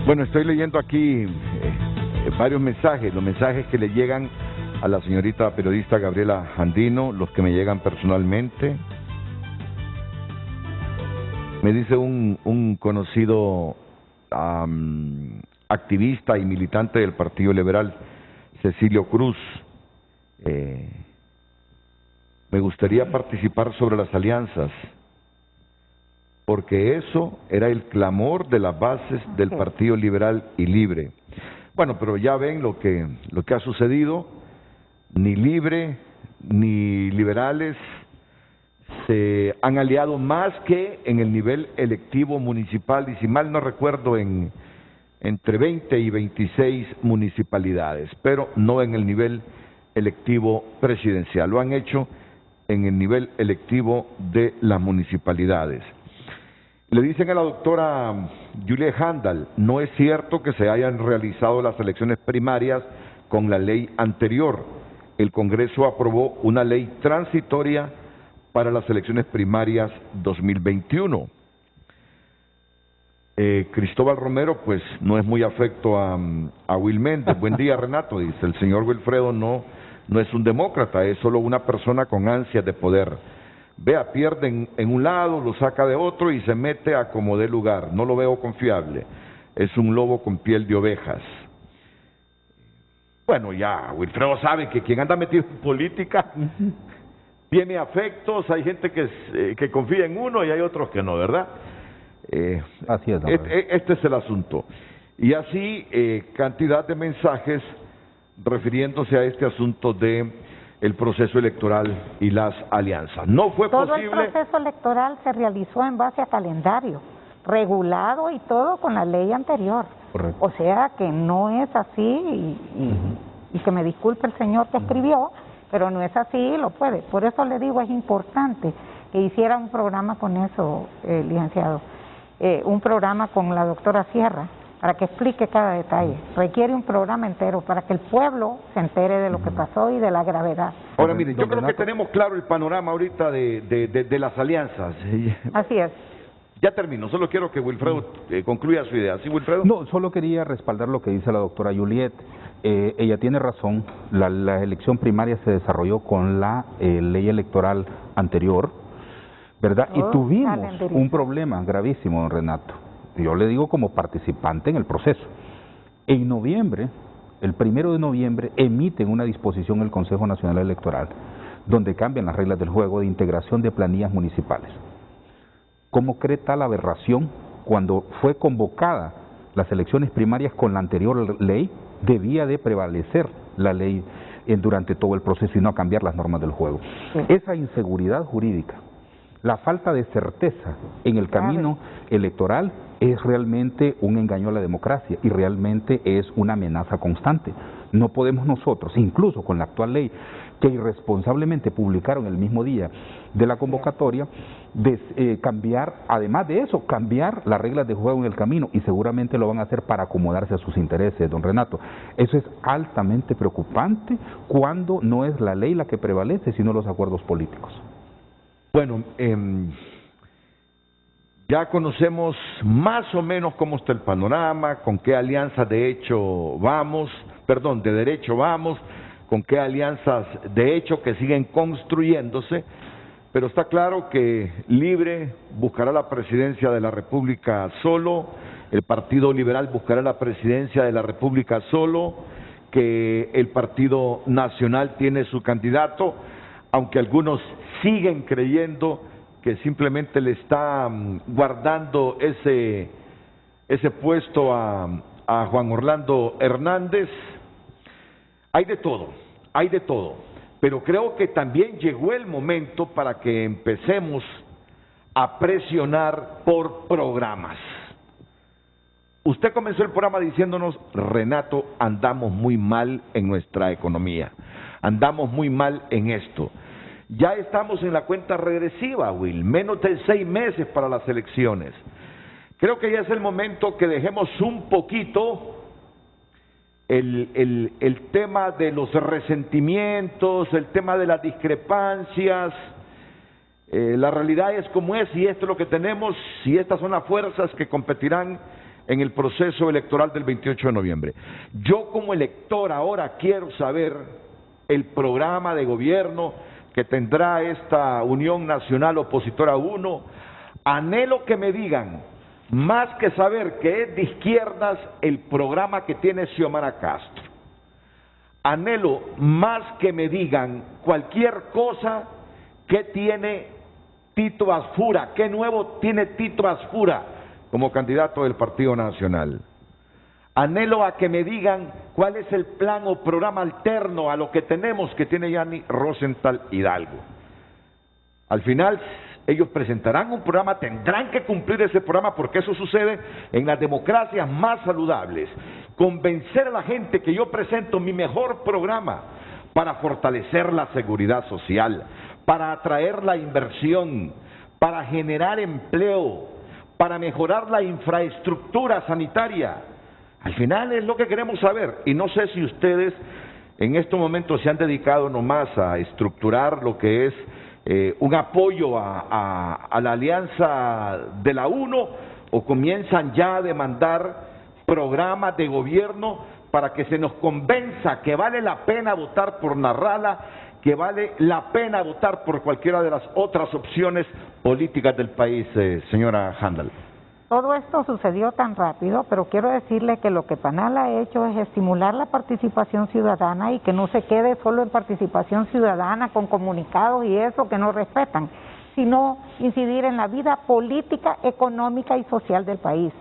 Bueno, estoy leyendo aquí varios mensajes, los mensajes que le llegan a la señorita periodista Gabriela Andino, los que me llegan personalmente. Me dice un conocido activista y militante del Partido Liberal, Cecilio Cruz, me gustaría participar sobre las alianzas, porque eso era el clamor de las bases del Partido Liberal y Libre. Bueno, pero ya ven lo que ha sucedido. Ni Libre ni liberales se han aliado más que en el nivel electivo municipal, y si mal no recuerdo, entre 20 y 26 municipalidades, pero no en el nivel electivo presidencial. Lo han hecho en el nivel electivo de las municipalidades. Le dicen a la doctora Juliet Handal, no es cierto que se hayan realizado las elecciones primarias con la ley anterior. El Congreso aprobó una ley transitoria para las elecciones primarias 2021. Cristóbal Romero, pues, no es muy afecto a Will Méndez. Buen día, Renato, dice. El señor Wilfredo no es un demócrata, es solo una persona con ansias de poder. Vea, pierde en un lado, lo saca de otro y se mete a como dé lugar. No lo veo confiable. Es un lobo con piel de ovejas. Bueno, ya, Wilfredo sabe que quien anda metido en política tiene afectos, hay gente que confía en uno y hay otros que no, ¿verdad? Así es. Este es el asunto. Y así, cantidad de mensajes refiriéndose a este asunto de el proceso electoral y las alianzas. No fue posible. Todo el proceso electoral se realizó en base a calendario, regulado y todo con la ley anterior. Correcto. O sea que no es así y que me disculpe el señor que escribió, pero no es así, lo puede. Por eso le digo, es importante que hiciera un programa con eso, licenciado, un programa con la doctora Sierra, para que explique cada detalle. Requiere un programa entero para que el pueblo se entere de lo que pasó y de la gravedad. Ahora, mire, yo creo que tenemos claro el panorama ahorita de las alianzas. Así es. Ya termino, solo quiero que Wilfredo concluya su idea. ¿Sí, Wilfredo? No, solo quería respaldar lo que dice la doctora Juliet. Ella tiene razón, la elección primaria se desarrolló con la ley electoral anterior, ¿verdad? Y tuvimos un problema gravísimo, don Renato. Yo le digo como participante en el proceso. En noviembre, el 1 de noviembre, emiten una disposición el Consejo Nacional Electoral donde cambian las reglas del juego de integración de planillas municipales. ¿Cómo cree tal aberración cuando fue convocada las elecciones primarias con la anterior ley? Debía de prevalecer la ley durante todo el proceso y no cambiar las normas del juego. Esa inseguridad jurídica, la falta de certeza en el camino electoral es realmente un engaño a la democracia y realmente es una amenaza constante. No podemos nosotros, incluso con la actual ley, que irresponsablemente publicaron el mismo día de la convocatoria, cambiar, además de eso, cambiar las reglas de juego en el camino, y seguramente lo van a hacer para acomodarse a sus intereses, don Renato. Eso es altamente preocupante cuando no es la ley la que prevalece, sino los acuerdos políticos. Bueno, ya conocemos más o menos cómo está el panorama, con qué alianzas de derecho vamos, con qué alianzas de hecho que siguen construyéndose, pero está claro que Libre buscará la presidencia de la República solo, el Partido Liberal buscará la presidencia de la República solo, que el Partido Nacional tiene su candidato, aunque algunos siguen creyendo que simplemente le está guardando ese puesto a Juan Orlando Hernández. Hay de todo, pero creo que también llegó el momento para que empecemos a presionar por programas. Usted comenzó el programa diciéndonos, Renato, andamos muy mal en nuestra economía, andamos muy mal en esto. Ya estamos en la cuenta regresiva, Will, menos de 6 meses para las elecciones. Creo que ya es el momento que dejemos un poquito el tema de los resentimientos, el tema de las discrepancias. La realidad es como es y esto es lo que tenemos y estas son las fuerzas que competirán en el proceso electoral del 28 de noviembre. Yo como elector ahora quiero saber el programa de gobierno que tendrá esta Unión Nacional Opositora 1. Anhelo que me digan, más que saber que es de izquierdas el programa que tiene Xiomara Castro. Anhelo más que me digan cualquier cosa que tiene Tito Asfura, qué nuevo tiene Tito Asfura como candidato del Partido Nacional. Anhelo a que me digan cuál es el plan o programa alterno a lo que tenemos que tiene Yanni Rosenthal Hidalgo. Al final, ellos presentarán un programa, tendrán que cumplir ese programa porque eso sucede en las democracias más saludables. Convencer a la gente que yo presento mi mejor programa para fortalecer la seguridad social, para atraer la inversión, para generar empleo, para mejorar la infraestructura sanitaria. Al final es lo que queremos saber, y no sé si ustedes en estos momentos se han dedicado nomás a estructurar lo que es un apoyo a la alianza de la UNO, o comienzan ya a demandar programas de gobierno para que se nos convenza que vale la pena votar por Narrala, que vale la pena votar por cualquiera de las otras opciones políticas del país, señora Handal. Todo esto sucedió tan rápido, pero quiero decirle que lo que PANAL ha hecho es estimular la participación ciudadana y que no se quede solo en participación ciudadana con comunicados y eso que no respetan, sino incidir en la vida política, económica y social del país.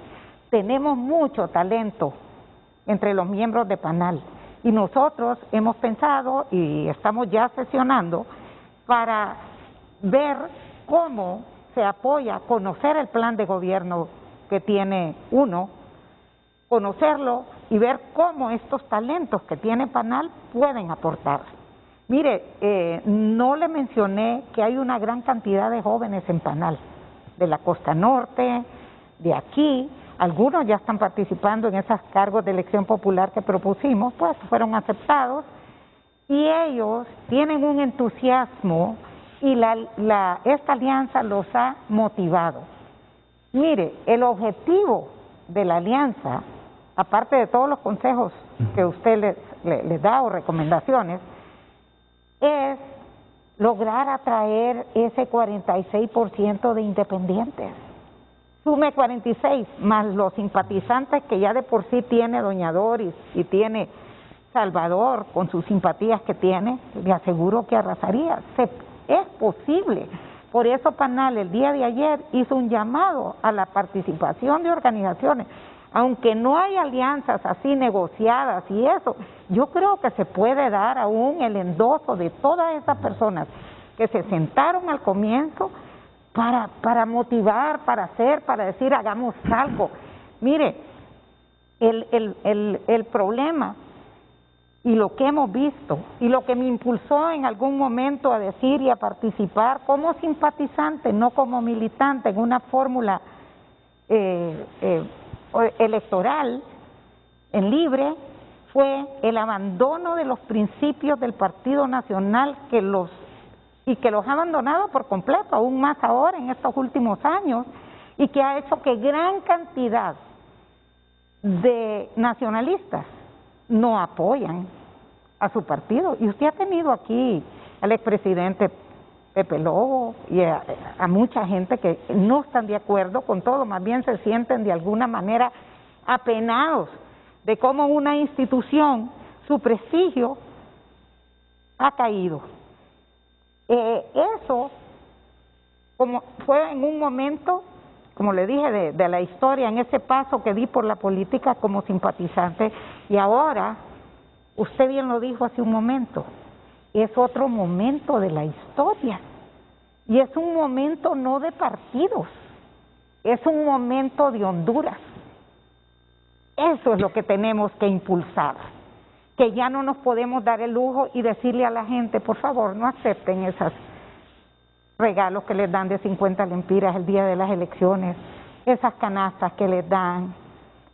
Tenemos mucho talento entre los miembros de PANAL. Y nosotros hemos pensado y estamos ya sesionando para ver cómo se apoya, conocer el plan de gobierno que tiene uno, conocerlo y ver cómo estos talentos que tiene PANAL pueden aportar. Mire, no le mencioné que hay una gran cantidad de jóvenes en PANAL, de la costa norte, de aquí. Algunos ya están participando en esos cargos de elección popular que propusimos, pues fueron aceptados y ellos tienen un entusiasmo y esta alianza los ha motivado. Mire, el objetivo de la alianza, aparte de todos los consejos que usted les da o recomendaciones, es lograr atraer ese 46% de independientes. Sume 46 más los simpatizantes que ya de por sí tiene doña Doris y tiene Salvador con sus simpatías que tiene, le aseguro que arrasaría. Es posible. Por eso PANAL el día de ayer hizo un llamado a la participación de organizaciones. Aunque no hay alianzas así negociadas y eso, yo creo que se puede dar aún el endoso de todas esas personas que se sentaron al comienzo para motivar, para hacer, para decir hagamos algo. Mire, el problema y lo que hemos visto y lo que me impulsó en algún momento a decir y a participar como simpatizante, no como militante en una fórmula electoral en libre, fue el abandono de los principios del Partido Nacional que los ha abandonado por completo, aún más ahora en estos últimos años, y que ha hecho que gran cantidad de nacionalistas no apoyan a su partido. Y usted ha tenido aquí al expresidente Pepe Lobo y a mucha gente que no están de acuerdo con todo, más bien se sienten de alguna manera apenados de cómo una institución, su prestigio, ha caído. Eso, como fue en un momento, como le dije, de la historia, en ese paso que di por la política como simpatizante, y ahora, usted bien lo dijo hace un momento, es otro momento de la historia, y es un momento no de partidos, es un momento de Honduras. Eso es lo que tenemos que impulsar, que ya no nos podemos dar el lujo y decirle a la gente, por favor, no acepten esos regalos que les dan de 50 lempiras el día de las elecciones, esas canastas que les dan,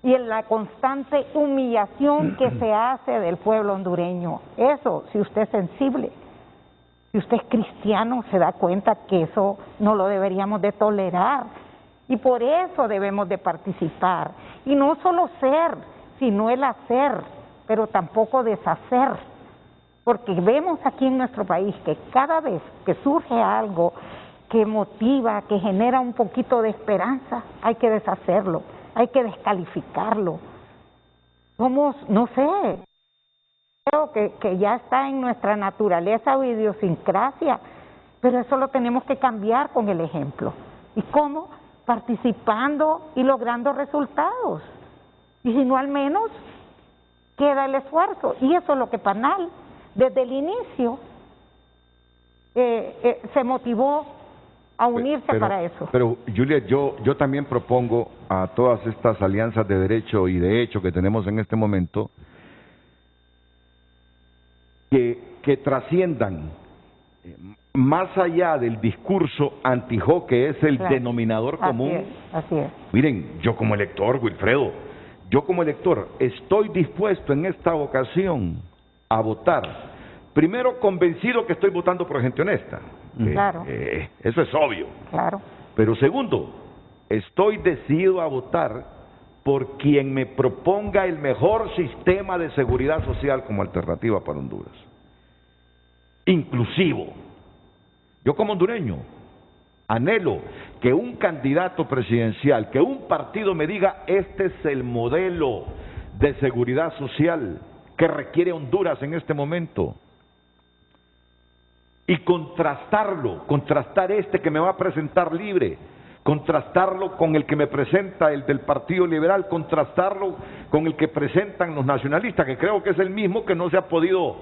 y en la constante humillación que se hace del pueblo hondureño. Eso, si usted es sensible, si usted es cristiano, se da cuenta que eso no lo deberíamos de tolerar, y por eso debemos de participar. Y no solo ser, sino el hacer, pero tampoco deshacer. Porque vemos aquí en nuestro país que cada vez que surge algo que motiva, que genera un poquito de esperanza, hay que deshacerlo, hay que descalificarlo. Somos, no sé, creo que ya está en nuestra naturaleza o idiosincrasia, pero eso lo tenemos que cambiar con el ejemplo. ¿Y cómo? Participando y logrando resultados. Y si no, al menos queda el esfuerzo. Y eso es lo que PANAL, desde el inicio, se motivó a unirse para eso. Pero, Julia, yo también propongo a todas estas alianzas de derecho y de hecho que tenemos en este momento que trasciendan más allá del discurso anti-Jo, que es el denominador común. Así es. Miren, yo como elector, Wilfredo, estoy dispuesto en esta ocasión a votar. Primero, convencido que estoy votando por gente honesta. Claro. Eso es obvio. Claro. Pero segundo, estoy decidido a votar por quien me proponga el mejor sistema de seguridad social como alternativa para Honduras. Inclusivo. Yo como hondureño anhelo que un candidato presidencial, que un partido me diga, este es el modelo de seguridad social que requiere Honduras en este momento. Y contrastar este que me va a presentar Libre, contrastarlo con el que me presenta el del Partido Liberal, contrastarlo con el que presentan los nacionalistas, que creo que es el mismo, que no se ha podido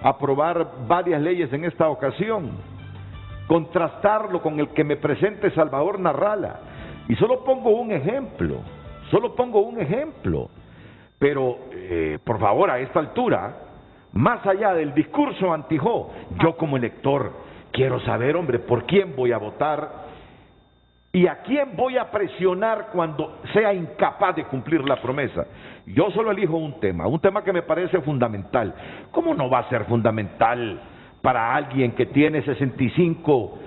aprobar varias leyes en esta ocasión, contrastarlo con el que me presente Salvador Narrala. Y solo pongo un ejemplo, pero por favor, a esta altura, más allá del discurso anti-Jo, yo como elector quiero saber, hombre, por quién voy a votar y a quién voy a presionar cuando sea incapaz de cumplir la promesa. Yo solo elijo un tema que me parece fundamental. ¿Cómo no va a ser fundamental para alguien que tiene 65,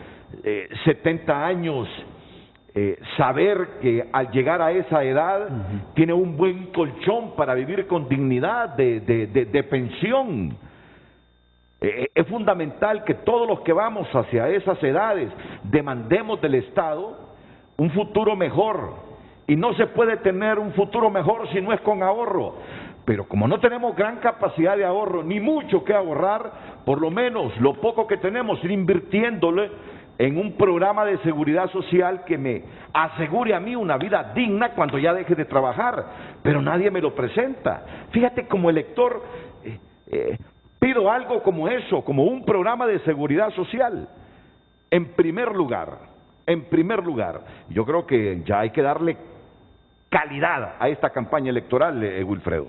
70 años, saber que al llegar a esa edad tiene un buen colchón para vivir con dignidad de pensión? Es fundamental que todos los que vamos hacia esas edades demandemos del Estado un futuro mejor, y no se puede tener un futuro mejor si no es con ahorro. Pero como no tenemos gran capacidad de ahorro, ni mucho que ahorrar, por lo menos lo poco que tenemos, ir invirtiéndole en un programa de seguridad social que me asegure a mí una vida digna cuando ya deje de trabajar, pero nadie me lo presenta. Fíjate, como elector, pido algo como eso, como un programa de seguridad social. En primer lugar, yo creo que ya hay que darle calidad a esta campaña electoral, Wilfredo.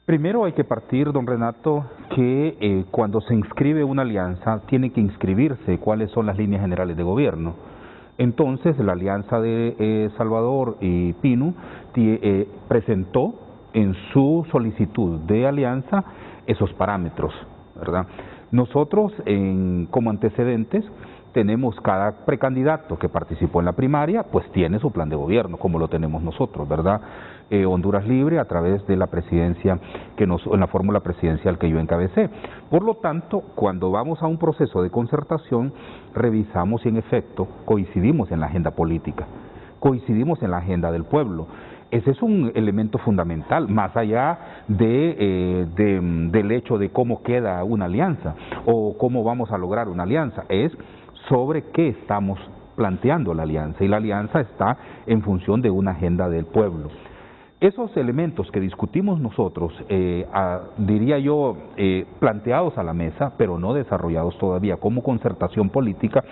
Primero hay que partir, don Renato, que cuando se inscribe una alianza tiene que inscribirse cuáles son las líneas generales de gobierno. Entonces la alianza de Salvador y Pino presentó en su solicitud de alianza esos parámetros, ¿verdad? Nosotros como antecedentes tenemos cada precandidato que participó en la primaria, pues tiene su plan de gobierno, como lo tenemos nosotros, ¿verdad? Honduras Libre a través de la presidencia, en la fórmula presidencial que yo encabecé. Por lo tanto, cuando vamos a un proceso de concertación, revisamos si en efecto coincidimos en la agenda política, coincidimos en la agenda del pueblo. Ese es un elemento fundamental, más allá del hecho de cómo queda una alianza o cómo vamos a lograr una alianza, es sobre qué estamos planteando la alianza, y la alianza está en función de una agenda del pueblo. Esos elementos que discutimos nosotros, diría yo, planteados a la mesa, pero no desarrollados todavía como concertación política,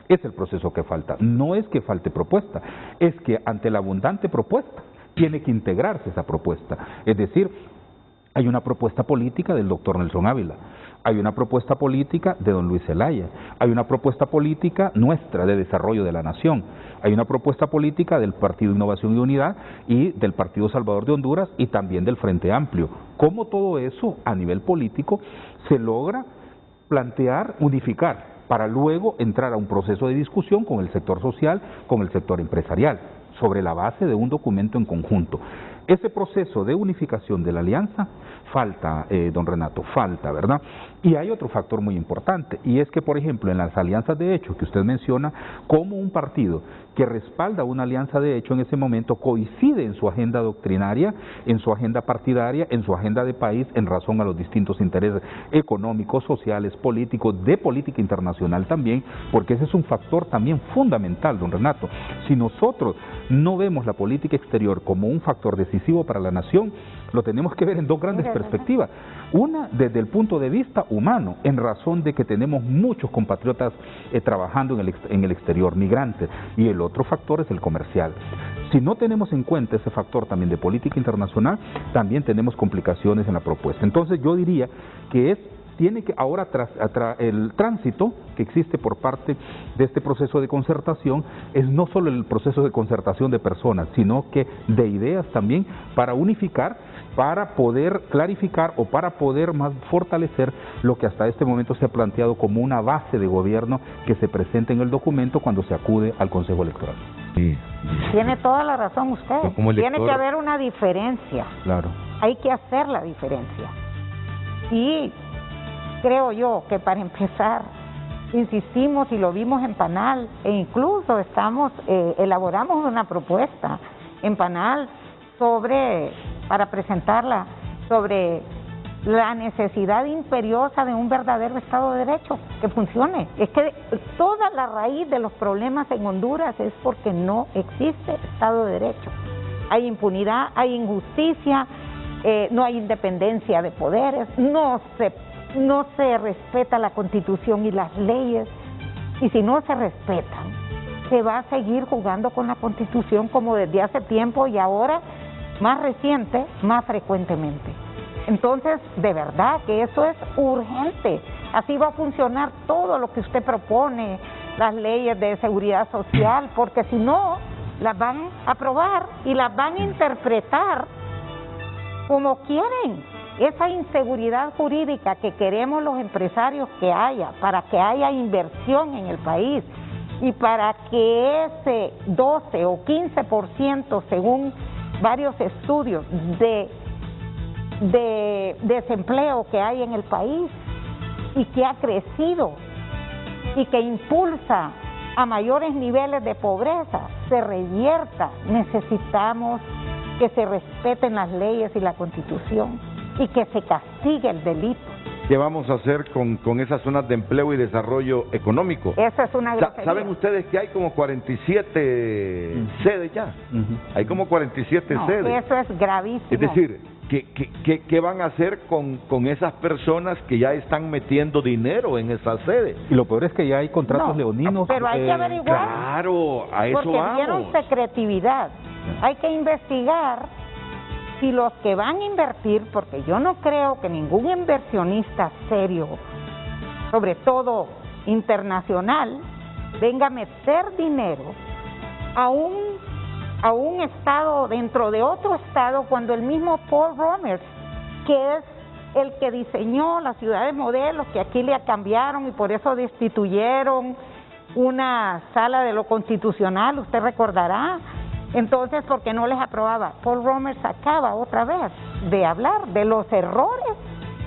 es el proceso que falta. No es que falte propuesta, es que ante la abundante propuesta, tiene que integrarse esa propuesta. Es decir, hay una propuesta política del doctor Nelson Ávila, hay una propuesta política de don Luis Zelaya, hay una propuesta política nuestra de desarrollo de la nación, hay una propuesta política del Partido Innovación y Unidad y del Partido Salvador de Honduras y también del Frente Amplio. ¿Cómo todo eso a nivel político se logra plantear, unificar, para luego entrar a un proceso de discusión con el sector social, con el sector empresarial, sobre la base de un documento en conjunto? ese proceso de unificación de la alianza falta, don Renato, falta, ¿verdad? Y hay otro factor muy importante, y es que, por ejemplo, en las alianzas de hecho que usted menciona, como un partido que respalda una alianza de hecho en ese momento coincide en su agenda doctrinaria, en su agenda partidaria, en su agenda de país, en razón a los distintos intereses económicos, sociales, políticos, de política internacional también, porque ese es un factor también fundamental, don Renato. Si nosotros no vemos la política exterior como un factor decisivo para la nación, lo tenemos que ver en dos grandes perspectivas. Una, desde el punto de vista humano, en razón de que tenemos muchos compatriotas trabajando en el exterior, migrantes, y el otro factor es el comercial. Si no tenemos en cuenta ese factor también de política internacional, también tenemos complicaciones en la propuesta. Entonces yo diría que tiene que ahora el tránsito que existe por parte de este proceso de concertación es no solo el proceso de concertación de personas, sino que de ideas también para unificar, para poder clarificar o para poder más fortalecer lo que hasta este momento se ha planteado como una base de gobierno que se presenta en el documento cuando se acude al Consejo Electoral. Sí. Tiene toda la razón usted. Tiene que haber una diferencia. Claro. Hay que hacer la diferencia. Y creo yo que para empezar, insistimos y lo vimos en PANAL, e incluso elaboramos una propuesta en PANAL para presentarla, sobre la necesidad imperiosa de un verdadero Estado de Derecho que funcione. Es que toda la raíz de los problemas en Honduras es porque no existe Estado de Derecho. Hay impunidad, hay injusticia, no hay independencia de poderes, no se respeta la Constitución y las leyes, y si no se respetan, se va a seguir jugando con la Constitución como desde hace tiempo y ahora, más reciente, más frecuentemente. Entonces, de verdad que eso es urgente. Así va a funcionar todo lo que usted propone, las leyes de seguridad social, porque si no, las van a aprobar y las van a interpretar como quieren. Esa inseguridad jurídica que queremos los empresarios que haya, para que haya inversión en el país y para que ese 12 o 15%, según varios estudios, de desempleo que hay en el país y que ha crecido y que impulsa a mayores niveles de pobreza, se revierta. Necesitamos que se respeten las leyes y la Constitución y que se castigue el delito. ¿Qué vamos a hacer con esas zonas de empleo y desarrollo económico? Esa es una grosería. ¿Saben ustedes que hay como 47 sedes ya? Hay como 47 sedes. Eso es gravísimo. Es decir, ¿qué van a hacer con esas personas que ya están metiendo dinero en esas sedes? Y lo peor es que ya hay contratos leoninos. Pero hay que averiguar. Claro, a eso porque vamos. Vieron secretividad. Hay que investigar si los que van a invertir, porque yo no creo que ningún inversionista serio, sobre todo internacional, venga a meter dinero a un estado dentro de otro estado, cuando el mismo Paul Romer, que es el que diseñó las ciudades modelos, que aquí le cambiaron y por eso destituyeron una sala de lo constitucional, usted recordará. Entonces, porque no les aprobaba, Paul Romer sacaba otra vez de hablar de los errores.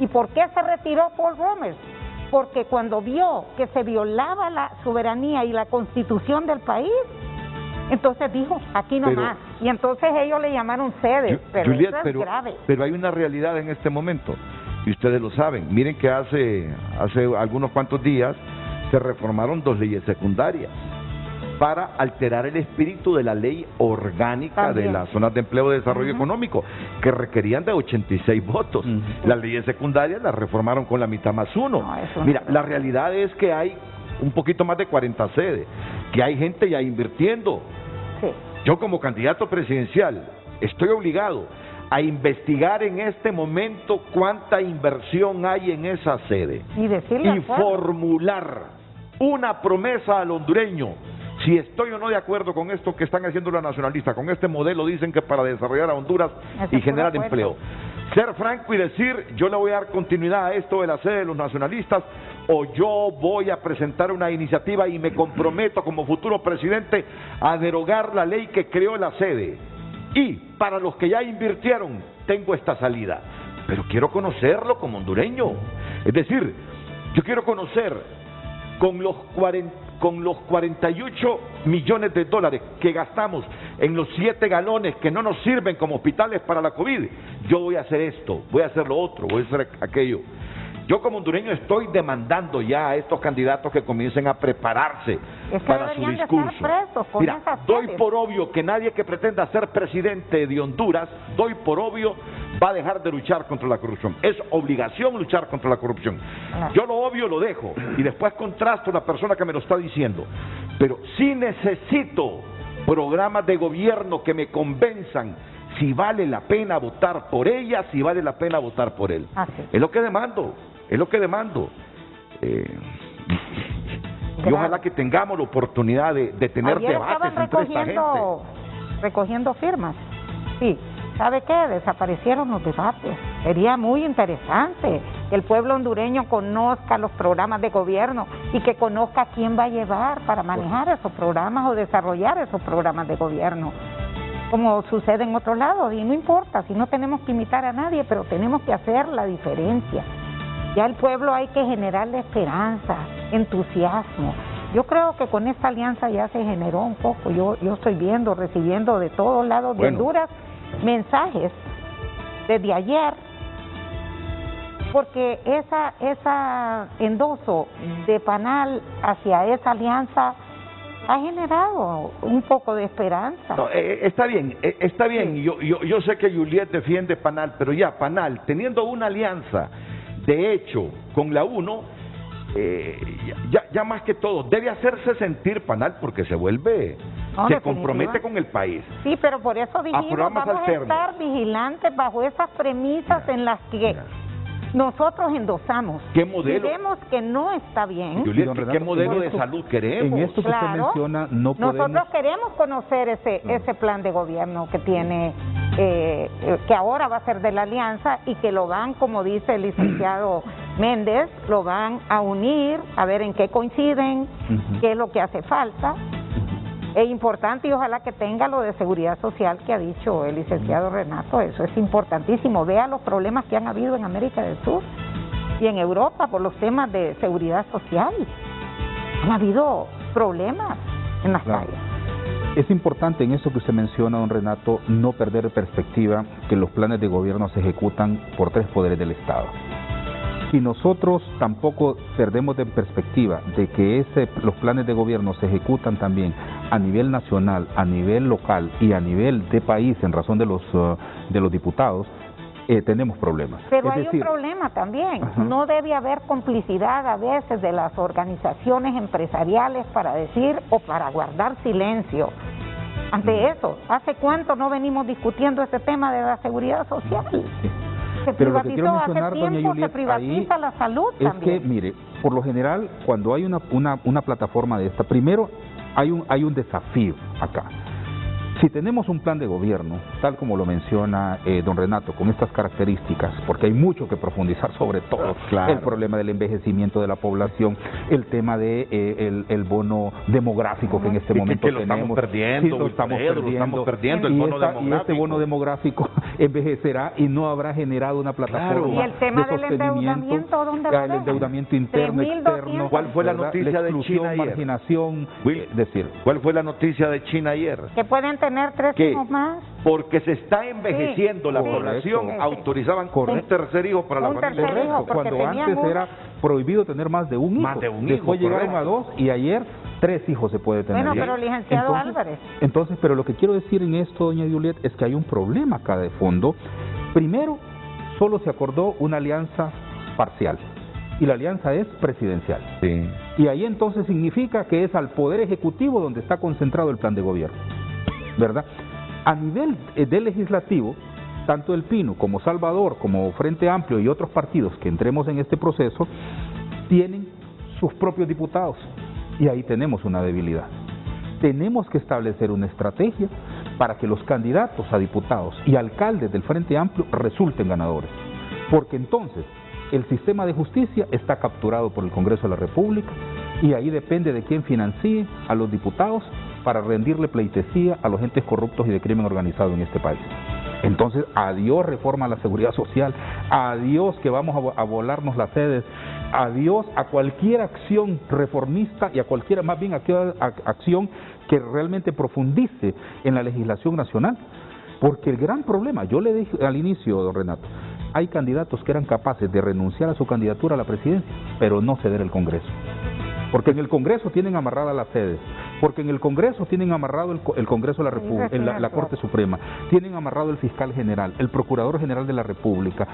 ¿Y por qué se retiró Paul Romer? Porque cuando vio que se violaba la soberanía y la Constitución del país, entonces dijo, aquí no más. Y entonces ellos le llamaron sede, pero Juliet, eso es grave. Pero hay una realidad en este momento, y ustedes lo saben. Miren que hace algunos cuantos días se reformaron 2 leyes secundarias para alterar el espíritu de la ley orgánica de las zonas de empleo y desarrollo económico, que requerían de 86 votos. Las leyes secundarias las reformaron con la mitad más 1. Mira, la realidad es que hay un poquito más de 40 sedes, que hay gente ya invirtiendo. Sí. Yo como candidato presidencial estoy obligado a investigar en este momento cuánta inversión hay en esa sede y formular una promesa al hondureño. Si estoy o no de acuerdo con esto que están haciendo los nacionalistas, con este modelo, dicen que para desarrollar a Honduras y generar empleo. Ser franco y decir, yo le voy a dar continuidad a esto de la sede de los nacionalistas, o yo voy a presentar una iniciativa y me comprometo como futuro presidente a derogar la ley que creó la sede. Y para los que ya invirtieron, tengo esta salida. Pero quiero conocerlo como hondureño. Es decir, yo quiero conocer con los 48 millones de dólares que gastamos en los 7 galones que no nos sirven como hospitales para la COVID, yo voy a hacer esto, voy a hacer lo otro, voy a hacer aquello. Yo como hondureño estoy demandando ya a estos candidatos que comiencen a prepararse para su discurso. Mira, doy por obvio que nadie que pretenda ser presidente de Honduras, doy por obvio, va a dejar de luchar contra la corrupción. Es obligación luchar contra la corrupción. Yo lo obvio lo dejo y después contrasto a la persona que me lo está diciendo. Pero sí necesito programas de gobierno que me convenzan si vale la pena votar por ella, si vale la pena votar por él. Es lo que demando, es lo que demando. Y ojalá que tengamos la oportunidad de tener debates entre esta gente. Recogiendo firmas. Sí, ¿sabe qué? Desaparecieron los debates. Sería muy interesante que el pueblo hondureño conozca los programas de gobierno y que conozca quién va a llevar para manejar esos programas o desarrollar esos programas de gobierno, como sucede en otros lados. Y no importa, si no tenemos que imitar a nadie, pero tenemos que hacer la diferencia. Ya el pueblo hay que generarle esperanza, entusiasmo. Yo creo que con esta alianza ya se generó un poco. Yo estoy viendo, recibiendo de todos lados de Honduras mensajes desde ayer, porque esa endoso de Panal hacia esa alianza ha generado un poco de esperanza. No, está bien, está bien. Sí. Yo sé que Juliet defiende Panal, pero ya Panal, teniendo una alianza de hecho con la UNO, ya más que todo debe hacerse sentir Panal, porque se vuelve, se compromete con el país. Sí, pero por eso dijimos, vamos a estar vigilantes bajo esas premisas en las que nosotros endosamos. ¿Qué modelo? Si vemos que no está bien. Juliet, ¿qué modelo de salud queremos? En esto que usted menciona, no podemos... Nosotros queremos conocer ese plan de gobierno que tiene, que ahora va a ser de la alianza, y que lo van, como dice el licenciado Méndez, lo van a unir, a ver en qué coinciden, qué es lo que hace falta. Es importante, y ojalá que tenga lo de seguridad social que ha dicho el licenciado Renato. Eso es importantísimo. Vea los problemas que han habido en América del Sur y en Europa por los temas de seguridad social. Han habido problemas en las calles. Es importante en eso que usted menciona, don Renato, no perder de perspectiva que los planes de gobierno se ejecutan por 3 poderes del Estado. Si nosotros tampoco perdemos de perspectiva de que los planes de gobierno se ejecutan también a nivel nacional, a nivel local y a nivel de país en razón de los diputados, tenemos problemas. Pero hay un problema también. No debe haber complicidad a veces de las organizaciones empresariales para decir o para guardar silencio ante eso. ¿Hace cuánto no venimos discutiendo este tema de la seguridad social? Se Pero lo que quiero mencionar, hace tiempo, doña Juliet, se privatiza la salud es también. Que, mire, por lo general, cuando hay una plataforma de esta, primero hay un desafío acá. Si tenemos un plan de gobierno, tal como lo menciona don Renato, con estas características, porque hay mucho que profundizar sobre todo, el problema del envejecimiento de la población, el tema de el bono demográfico que en este momento lo tenemos, lo estamos perdiendo, el bono demográfico. Y este bono demográfico envejecerá y no habrá generado una plataforma y el tema de del endeudamiento, ¿dónde va a el endeudamiento interno, externo. ¿Cuál fue la noticia de China ayer? Marginación, ¿Cuál fue la noticia de China ayer? Que pueden tener 3 hijos más. Porque se está envejeciendo la población, autorizaban un tercer hijo para la familia. Cuando antes era prohibido tener más de un hijo. Después llegaron a 2 y ayer 3 hijos se puede tener. Bueno, pero licenciado Álvarez. Entonces, pero lo que quiero decir en esto, doña Juliet, es que hay un problema acá de fondo. Primero, solo se acordó una alianza parcial. Y la alianza es presidencial. Sí. Y ahí entonces significa que es al Poder Ejecutivo donde está concentrado el plan de gobierno, ¿verdad? A nivel del legislativo, tanto el Pino como Salvador, como Frente Amplio y otros partidos que entremos en este proceso, tienen sus propios diputados. Y ahí tenemos una debilidad. Tenemos que establecer una estrategia para que los candidatos a diputados y alcaldes del Frente Amplio resulten ganadores. Porque entonces el sistema de justicia está capturado por el Congreso de la República y ahí depende de quién financie a los diputados para rendirle pleitesía a los entes corruptos y de crimen organizado en este país. Entonces, adiós reforma a la seguridad social, adiós que vamos a volarnos las sedes, adiós a cualquier acción reformista y a cualquier, más bien, acción que realmente profundice en la legislación nacional. Porque el gran problema, yo le dije al inicio, don Renato, hay candidatos que eran capaces de renunciar a su candidatura a la presidencia, pero no ceder el Congreso. Porque en el Congreso tienen amarradas las sedes, porque en el Congreso tienen amarrado el Congreso de la República, la Corte Suprema, tienen amarrado el Fiscal General, el Procurador General de la República,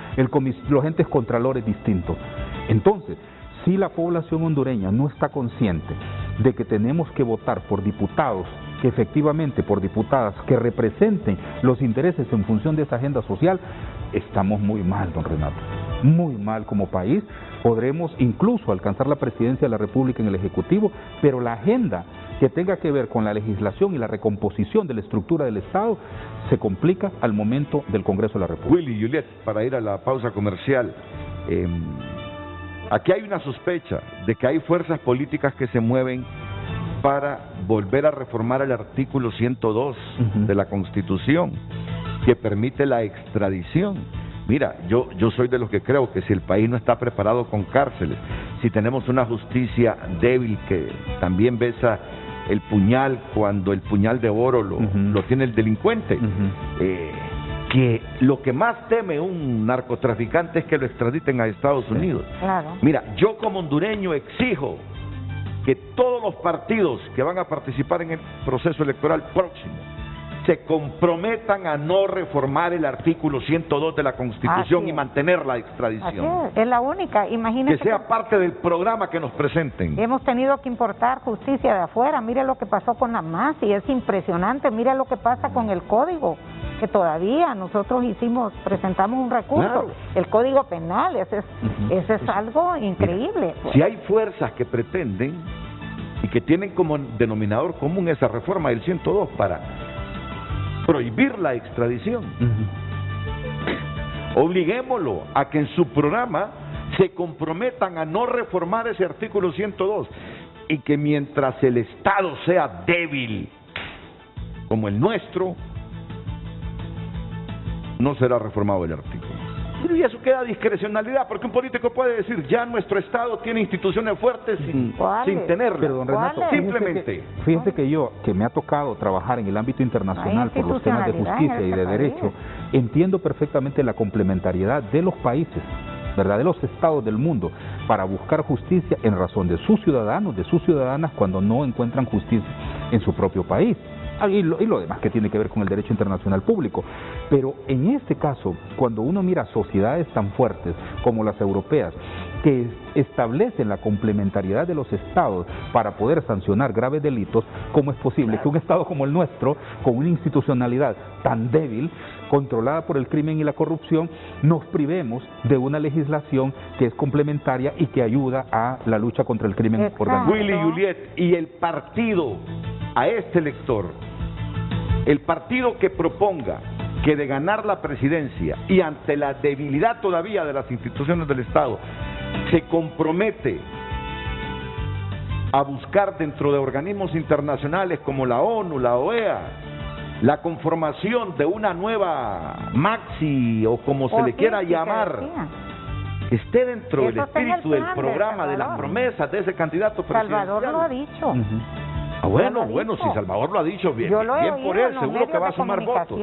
los entes contralores distintos. Entonces, si la población hondureña no está consciente de que tenemos que votar por diputados, que efectivamente por diputadas que representen los intereses en función de esa agenda social, estamos muy mal, don Renato, muy mal como país. Podremos incluso alcanzar la presidencia de la República en el Ejecutivo, pero la agenda que tenga que ver con la legislación y la recomposición de la estructura del Estado se complica al momento del Congreso de la República. Willy, Juliet, para ir a la pausa comercial, aquí hay una sospecha de que hay fuerzas políticas que se mueven para volver a reformar el artículo 102 de la Constitución, que permite la extradición. Mira, yo soy de los que creo que si el país no está preparado con cárceles, si tenemos una justicia débil que también besa el puñal cuando el puñal de oro lo tiene el delincuente, que lo que más teme un narcotraficante es que lo extraditen a Estados Unidos. Claro. Mira, yo como hondureño exijo que todos los partidos que van a participar en el proceso electoral próximo se comprometan a no reformar el artículo 102 de la Constitución y mantener la extradición. Así es la única. Imagínese que sea parte del programa que nos presenten. Hemos tenido que importar justicia de afuera. Mire lo que pasó con la MAS y es impresionante. Mire lo que pasa con el código, que todavía nosotros presentamos un recurso. Claro. El Código Penal, ese es algo increíble. Mira, si hay fuerzas que pretenden y que tienen como denominador común esa reforma del 102 para prohibir la extradición, obliguémoslo a que en su programa se comprometan a no reformar ese artículo 102 y que mientras el Estado sea débil como el nuestro, no será reformado el artículo. Y eso queda a discrecionalidad, porque un político puede decir, ya nuestro Estado tiene instituciones fuertes sin tenerlas. Pero don Renato, simplemente. Fíjese que yo, que me ha tocado trabajar en el ámbito internacional por los temas de justicia y de derecho, entiendo perfectamente la complementariedad de los países, ¿verdad?, de los estados del mundo, para buscar justicia en razón de sus ciudadanos, de sus ciudadanas, cuando no encuentran justicia en su propio país. Y lo demás que tiene que ver con el derecho internacional público. Pero en este caso, cuando uno mira sociedades tan fuertes como las europeas, que establecen la complementariedad de los estados para poder sancionar graves delitos, ¿cómo es posible que un estado como el nuestro, con una institucionalidad tan débil, controlada por el crimen y la corrupción, nos privemos de una legislación que es complementaria y que ayuda a la lucha contra el crimen organizado? Willy, Juliet, y el partido a este elector, el partido que proponga que de ganar la presidencia y ante la debilidad todavía de las instituciones del Estado, se compromete a buscar dentro de organismos internacionales como la ONU, la OEA, la conformación de una nueva Maxi o como se le quiera llamar, que esté dentro del espíritu del programa, de las promesas de ese candidato presidencial. Salvador lo ha dicho. Bueno, si Salvador lo ha dicho, bien por él, seguro que va a sumar votos.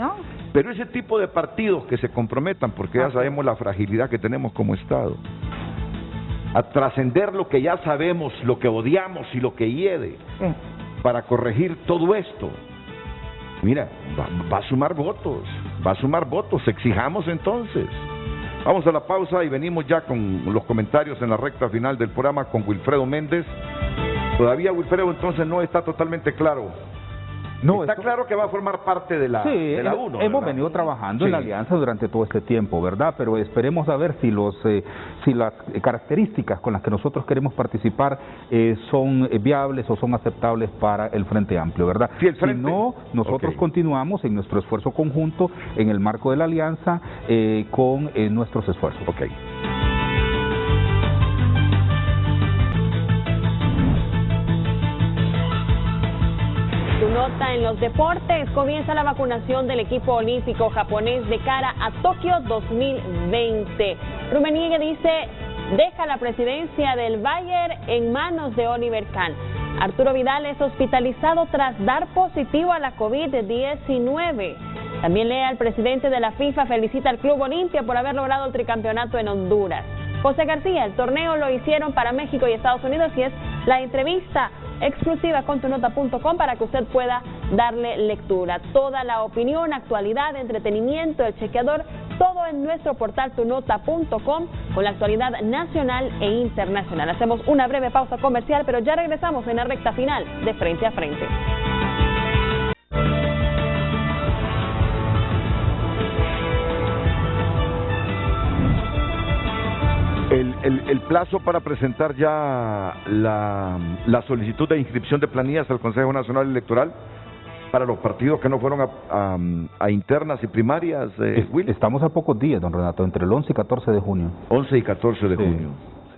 Pero ese tipo de partidos que se comprometan, porque ya sabemos la fragilidad que tenemos como Estado, a trascender lo que ya sabemos, lo que odiamos y lo que hiede, para corregir todo esto, mira, va a sumar votos, exijamos entonces. Vamos a la pausa y venimos ya con los comentarios en la recta final del programa con Wilfredo Méndez. Todavía Wilfredo entonces no está totalmente claro. No, está claro que va a formar parte de la UNO. Hemos venido trabajando en la alianza durante todo este tiempo, ¿verdad? Pero esperemos a ver si las características con las que nosotros queremos participar son viables o son aceptables para el Frente Amplio, ¿verdad? Si no, nosotros continuamos en nuestro esfuerzo conjunto en el marco de la alianza con nuestros esfuerzos. Tu nota en los deportes: comienza la vacunación del equipo olímpico japonés de cara a Tokio 2020. Rummenigge dice, deja la presidencia del Bayern en manos de Oliver Kahn. Arturo Vidal es hospitalizado tras dar positivo a la COVID-19. También lee al presidente de la FIFA felicita al Club Olimpia por haber logrado el tricampeonato en Honduras. José García, el torneo lo hicieron para México y Estados Unidos y es la entrevista exclusiva con tunota.com para que usted pueda darle lectura. Toda la opinión, actualidad, entretenimiento, el chequeador, todo en nuestro portal tunota.com con la actualidad nacional e internacional. Hacemos una breve pausa comercial, pero ya regresamos en la recta final de Frente a Frente. El plazo para presentar ya la solicitud de inscripción de planillas al Consejo Nacional Electoral para los partidos que no fueron a internas y primarias, Will. Estamos a pocos días, don Renato, entre el 11 y 14 de junio. 11 y 14 de junio.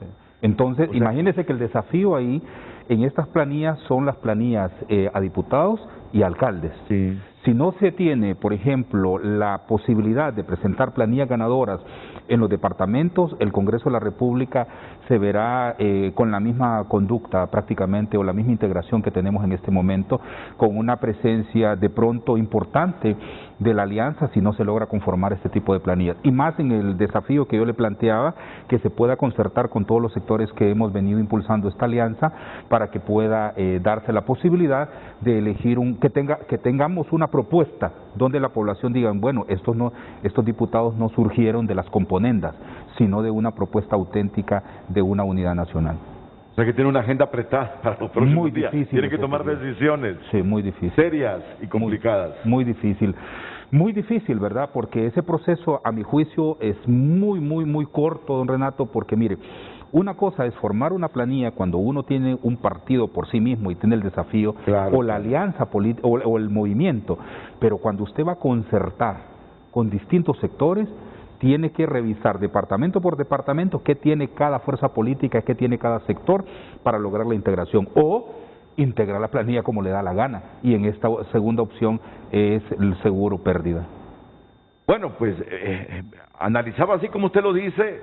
Sí. Entonces, imagínese que el desafío ahí en estas planillas son las planillas a diputados y alcaldes. Sí. Si no se tiene, por ejemplo, la posibilidad de presentar planillas ganadoras en los departamentos, el Congreso de la República se verá con la misma conducta prácticamente o la misma integración que tenemos en este momento, con una presencia de pronto importante de la alianza si no se logra conformar este tipo de planillas. Y más en el desafío que yo le planteaba, que se pueda concertar con todos los sectores que hemos venido impulsando esta alianza para que pueda darse la posibilidad de elegir que tengamos una propuesta donde la población diga, bueno, estos diputados no surgieron de las componendas, sino de una propuesta auténtica de una unidad nacional. O sea que tiene una agenda apretada para los próximos muy días. Difícil. Tiene que tomar decisiones. Sí, muy difícil. Serias y complicadas. Muy difícil. Muy difícil, ¿verdad? Porque ese proceso, a mi juicio, es muy corto, don Renato, porque mire, una cosa es formar una planilla cuando uno tiene un partido por sí mismo y tiene el desafío, o la alianza política, o el movimiento, pero cuando usted va a concertar con distintos sectores, tiene que revisar departamento por departamento qué tiene cada fuerza política, qué tiene cada sector para lograr la integración, o integrar la planilla como le da la gana, y en esta segunda opción es el seguro pérdida. Bueno, pues analizaba así como usted lo dice,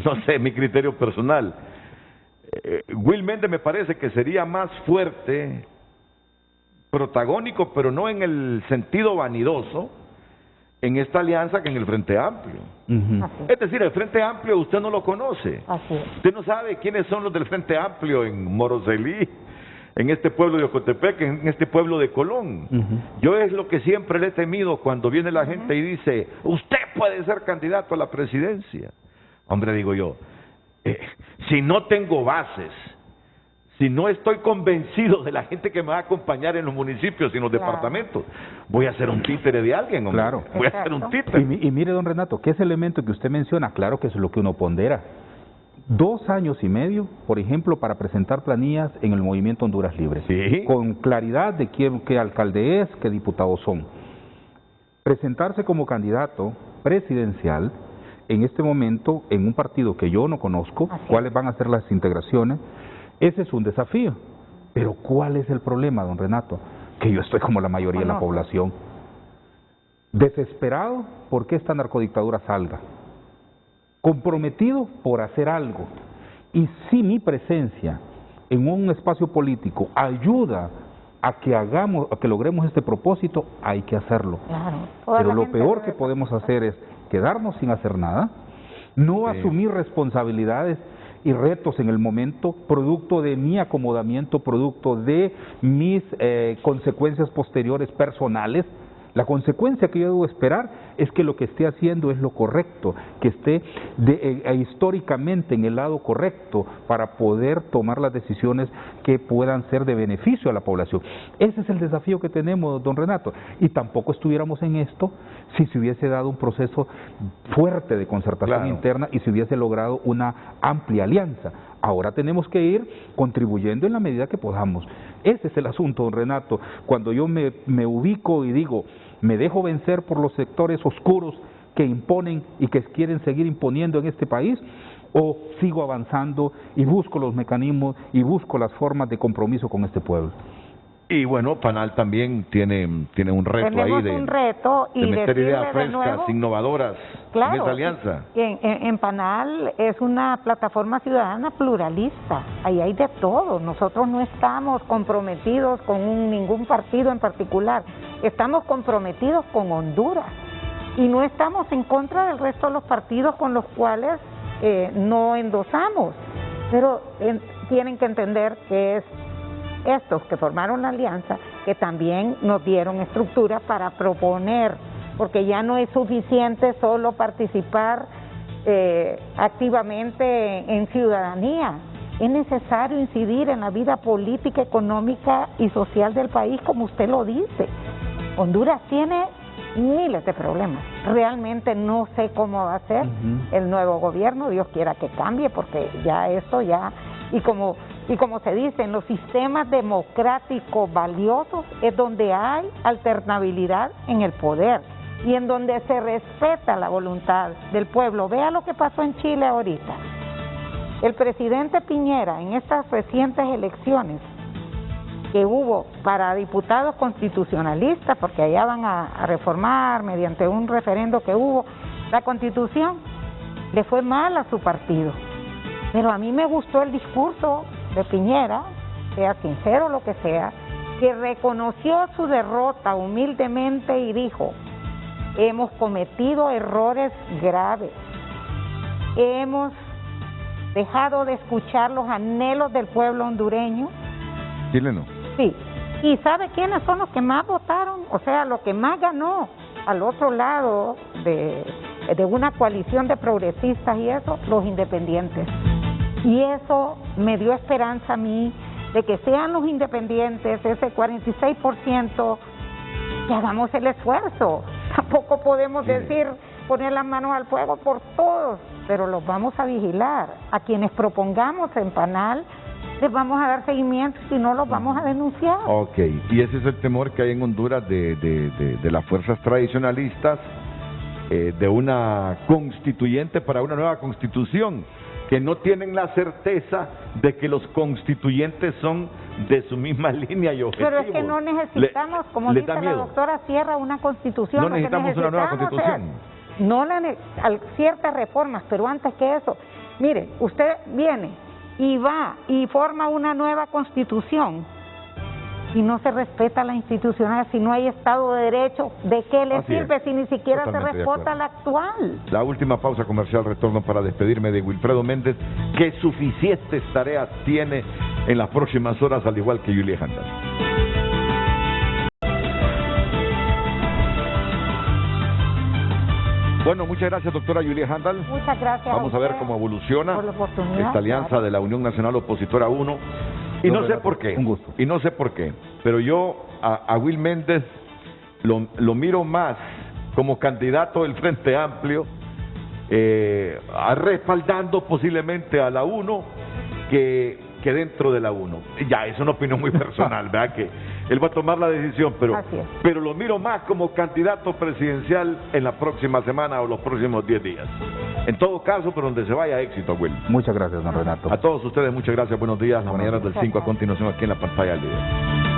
no sé, mi criterio personal. Will Méndez me parece que sería más fuerte, protagónico, pero no en el sentido vanidoso, en esta alianza que en el Frente Amplio. Es decir, el Frente Amplio usted no lo conoce. Usted no sabe quiénes son los del Frente Amplio en Moroselí, en este pueblo de Ocotepec, en este pueblo de Colón. Yo es lo que siempre le he temido cuando viene la gente y dice, usted puede ser candidato a la presidencia. Hombre, digo yo, si no tengo bases, si no estoy convencido de la gente que me va a acompañar en los municipios y en los departamentos, voy a ser un títere de alguien, hombre. Claro. Voy a ser un títere. Y mire, don Renato, que ese elemento que usted menciona, claro que es lo que uno pondera. 2 años y medio, por ejemplo, para presentar planillas en el Movimiento Honduras Libre, con claridad de qué alcalde es, qué diputados son. Presentarse como candidato presidencial en este momento en un partido que yo no conozco, cuáles van a ser las integraciones, ese es un desafío. Pero ¿cuál es el problema, don Renato? Que yo estoy como la mayoría de la población, desesperado porque esta narcodictadura salga, comprometido por hacer algo, y si mi presencia en un espacio político ayuda a que logremos este propósito, hay que hacerlo. Pero lo peor que podemos hacer es quedarnos sin hacer nada, no asumir responsabilidades y retos en el momento, producto de mi acomodamiento, producto de mis consecuencias posteriores personales. La consecuencia que yo debo esperar es que lo que esté haciendo es lo correcto, que esté históricamente en el lado correcto para poder tomar las decisiones que puedan ser de beneficio a la población. Ese es el desafío que tenemos, don Renato, y tampoco estuviéramos en esto si se hubiese dado un proceso fuerte de concertación interna y se hubiese logrado una amplia alianza. Ahora tenemos que ir contribuyendo en la medida que podamos. Ese es el asunto, don Renato. Cuando yo me ubico y digo, me dejo vencer por los sectores oscuros que imponen y que quieren seguir imponiendo en este país, o sigo avanzando y busco los mecanismos y busco las formas de compromiso con este pueblo. Y bueno, Panal también tiene un reto Tenemos ahí de, un reto y de meter ideas decirle de frescas, nuevo, innovadoras claro, en esa alianza. En Panal es una plataforma ciudadana pluralista, ahí hay de todo. Nosotros no estamos comprometidos con ningún partido en particular, estamos comprometidos con Honduras y no estamos en contra del resto de los partidos con los cuales no endosamos, pero tienen que entender que es estos que formaron la alianza que también nos dieron estructura para proponer, porque ya no es suficiente solo participar activamente en ciudadanía, es necesario incidir en la vida política, económica y social del país, como usted lo dice. Honduras tiene miles de problemas, realmente no sé cómo va a ser el nuevo gobierno, Dios quiera que cambie, porque ya esto ya, y como se dice, en los sistemas democráticos valiosos es donde hay alternabilidad en el poder y en donde se respeta la voluntad del pueblo. Vea lo que pasó en Chile ahorita. El presidente Piñera, en estas recientes elecciones que hubo para diputados constitucionalistas, porque allá van a reformar mediante un referendo que hubo la Constitución, le fue mal a su partido. Pero a mí me gustó el discurso de Piñera, sea sincero lo que sea, que reconoció su derrota humildemente y dijo: hemos cometido errores graves, hemos dejado de escuchar los anhelos del pueblo hondureño. Chileno. Sí, y ¿sabe quiénes son los que más votaron? O sea, lo que más ganó al otro lado de una coalición de progresistas y eso, los independientes. Y eso me dio esperanza a mí de que sean los independientes, ese 46%, que hagamos el esfuerzo. Tampoco podemos decir, poner las manos al fuego por todos, pero los vamos a vigilar. A quienes propongamos en Panal, les vamos a dar seguimiento, si no los vamos a denunciar. Ok, y ese es el temor que hay en Honduras de las fuerzas tradicionalistas, de una constituyente para una nueva constitución, que no tienen la certeza de que los constituyentes son de su misma línea y objetivos. Pero es que no necesitamos, como dice la doctora Sierra, una constitución. No necesitamos una nueva constitución. Ciertas reformas, pero antes que eso, mire, usted viene y va y forma una nueva constitución y no se respeta la institucional, si no hay Estado de Derecho, ¿de qué le sirve si ni siquiera se respeta la actual? La última pausa comercial, retorno para despedirme de Wilfredo Méndez, que suficientes tareas tiene en las próximas horas, al igual que Julia Handal. Bueno, muchas gracias, doctora Julia Handal. Muchas gracias. Vamos a ver cómo evoluciona esta alianza, claro, de la Unión Nacional Opositora 1. Y no sé por qué, y no sé por qué, pero yo a Will Méndez lo miro más como candidato del Frente Amplio, respaldando posiblemente a la 1 que dentro de la 1. Ya, es una opinión muy personal, ¿verdad? Que él va a tomar la decisión, pero lo miro más como candidato presidencial en la próxima semana o los próximos 10 días. En todo caso, por donde se vaya, éxito, Will. Muchas gracias, don Renato. A todos ustedes, muchas gracias, buenos días. Las mañanas del 5 a continuación aquí en la pantalla del video.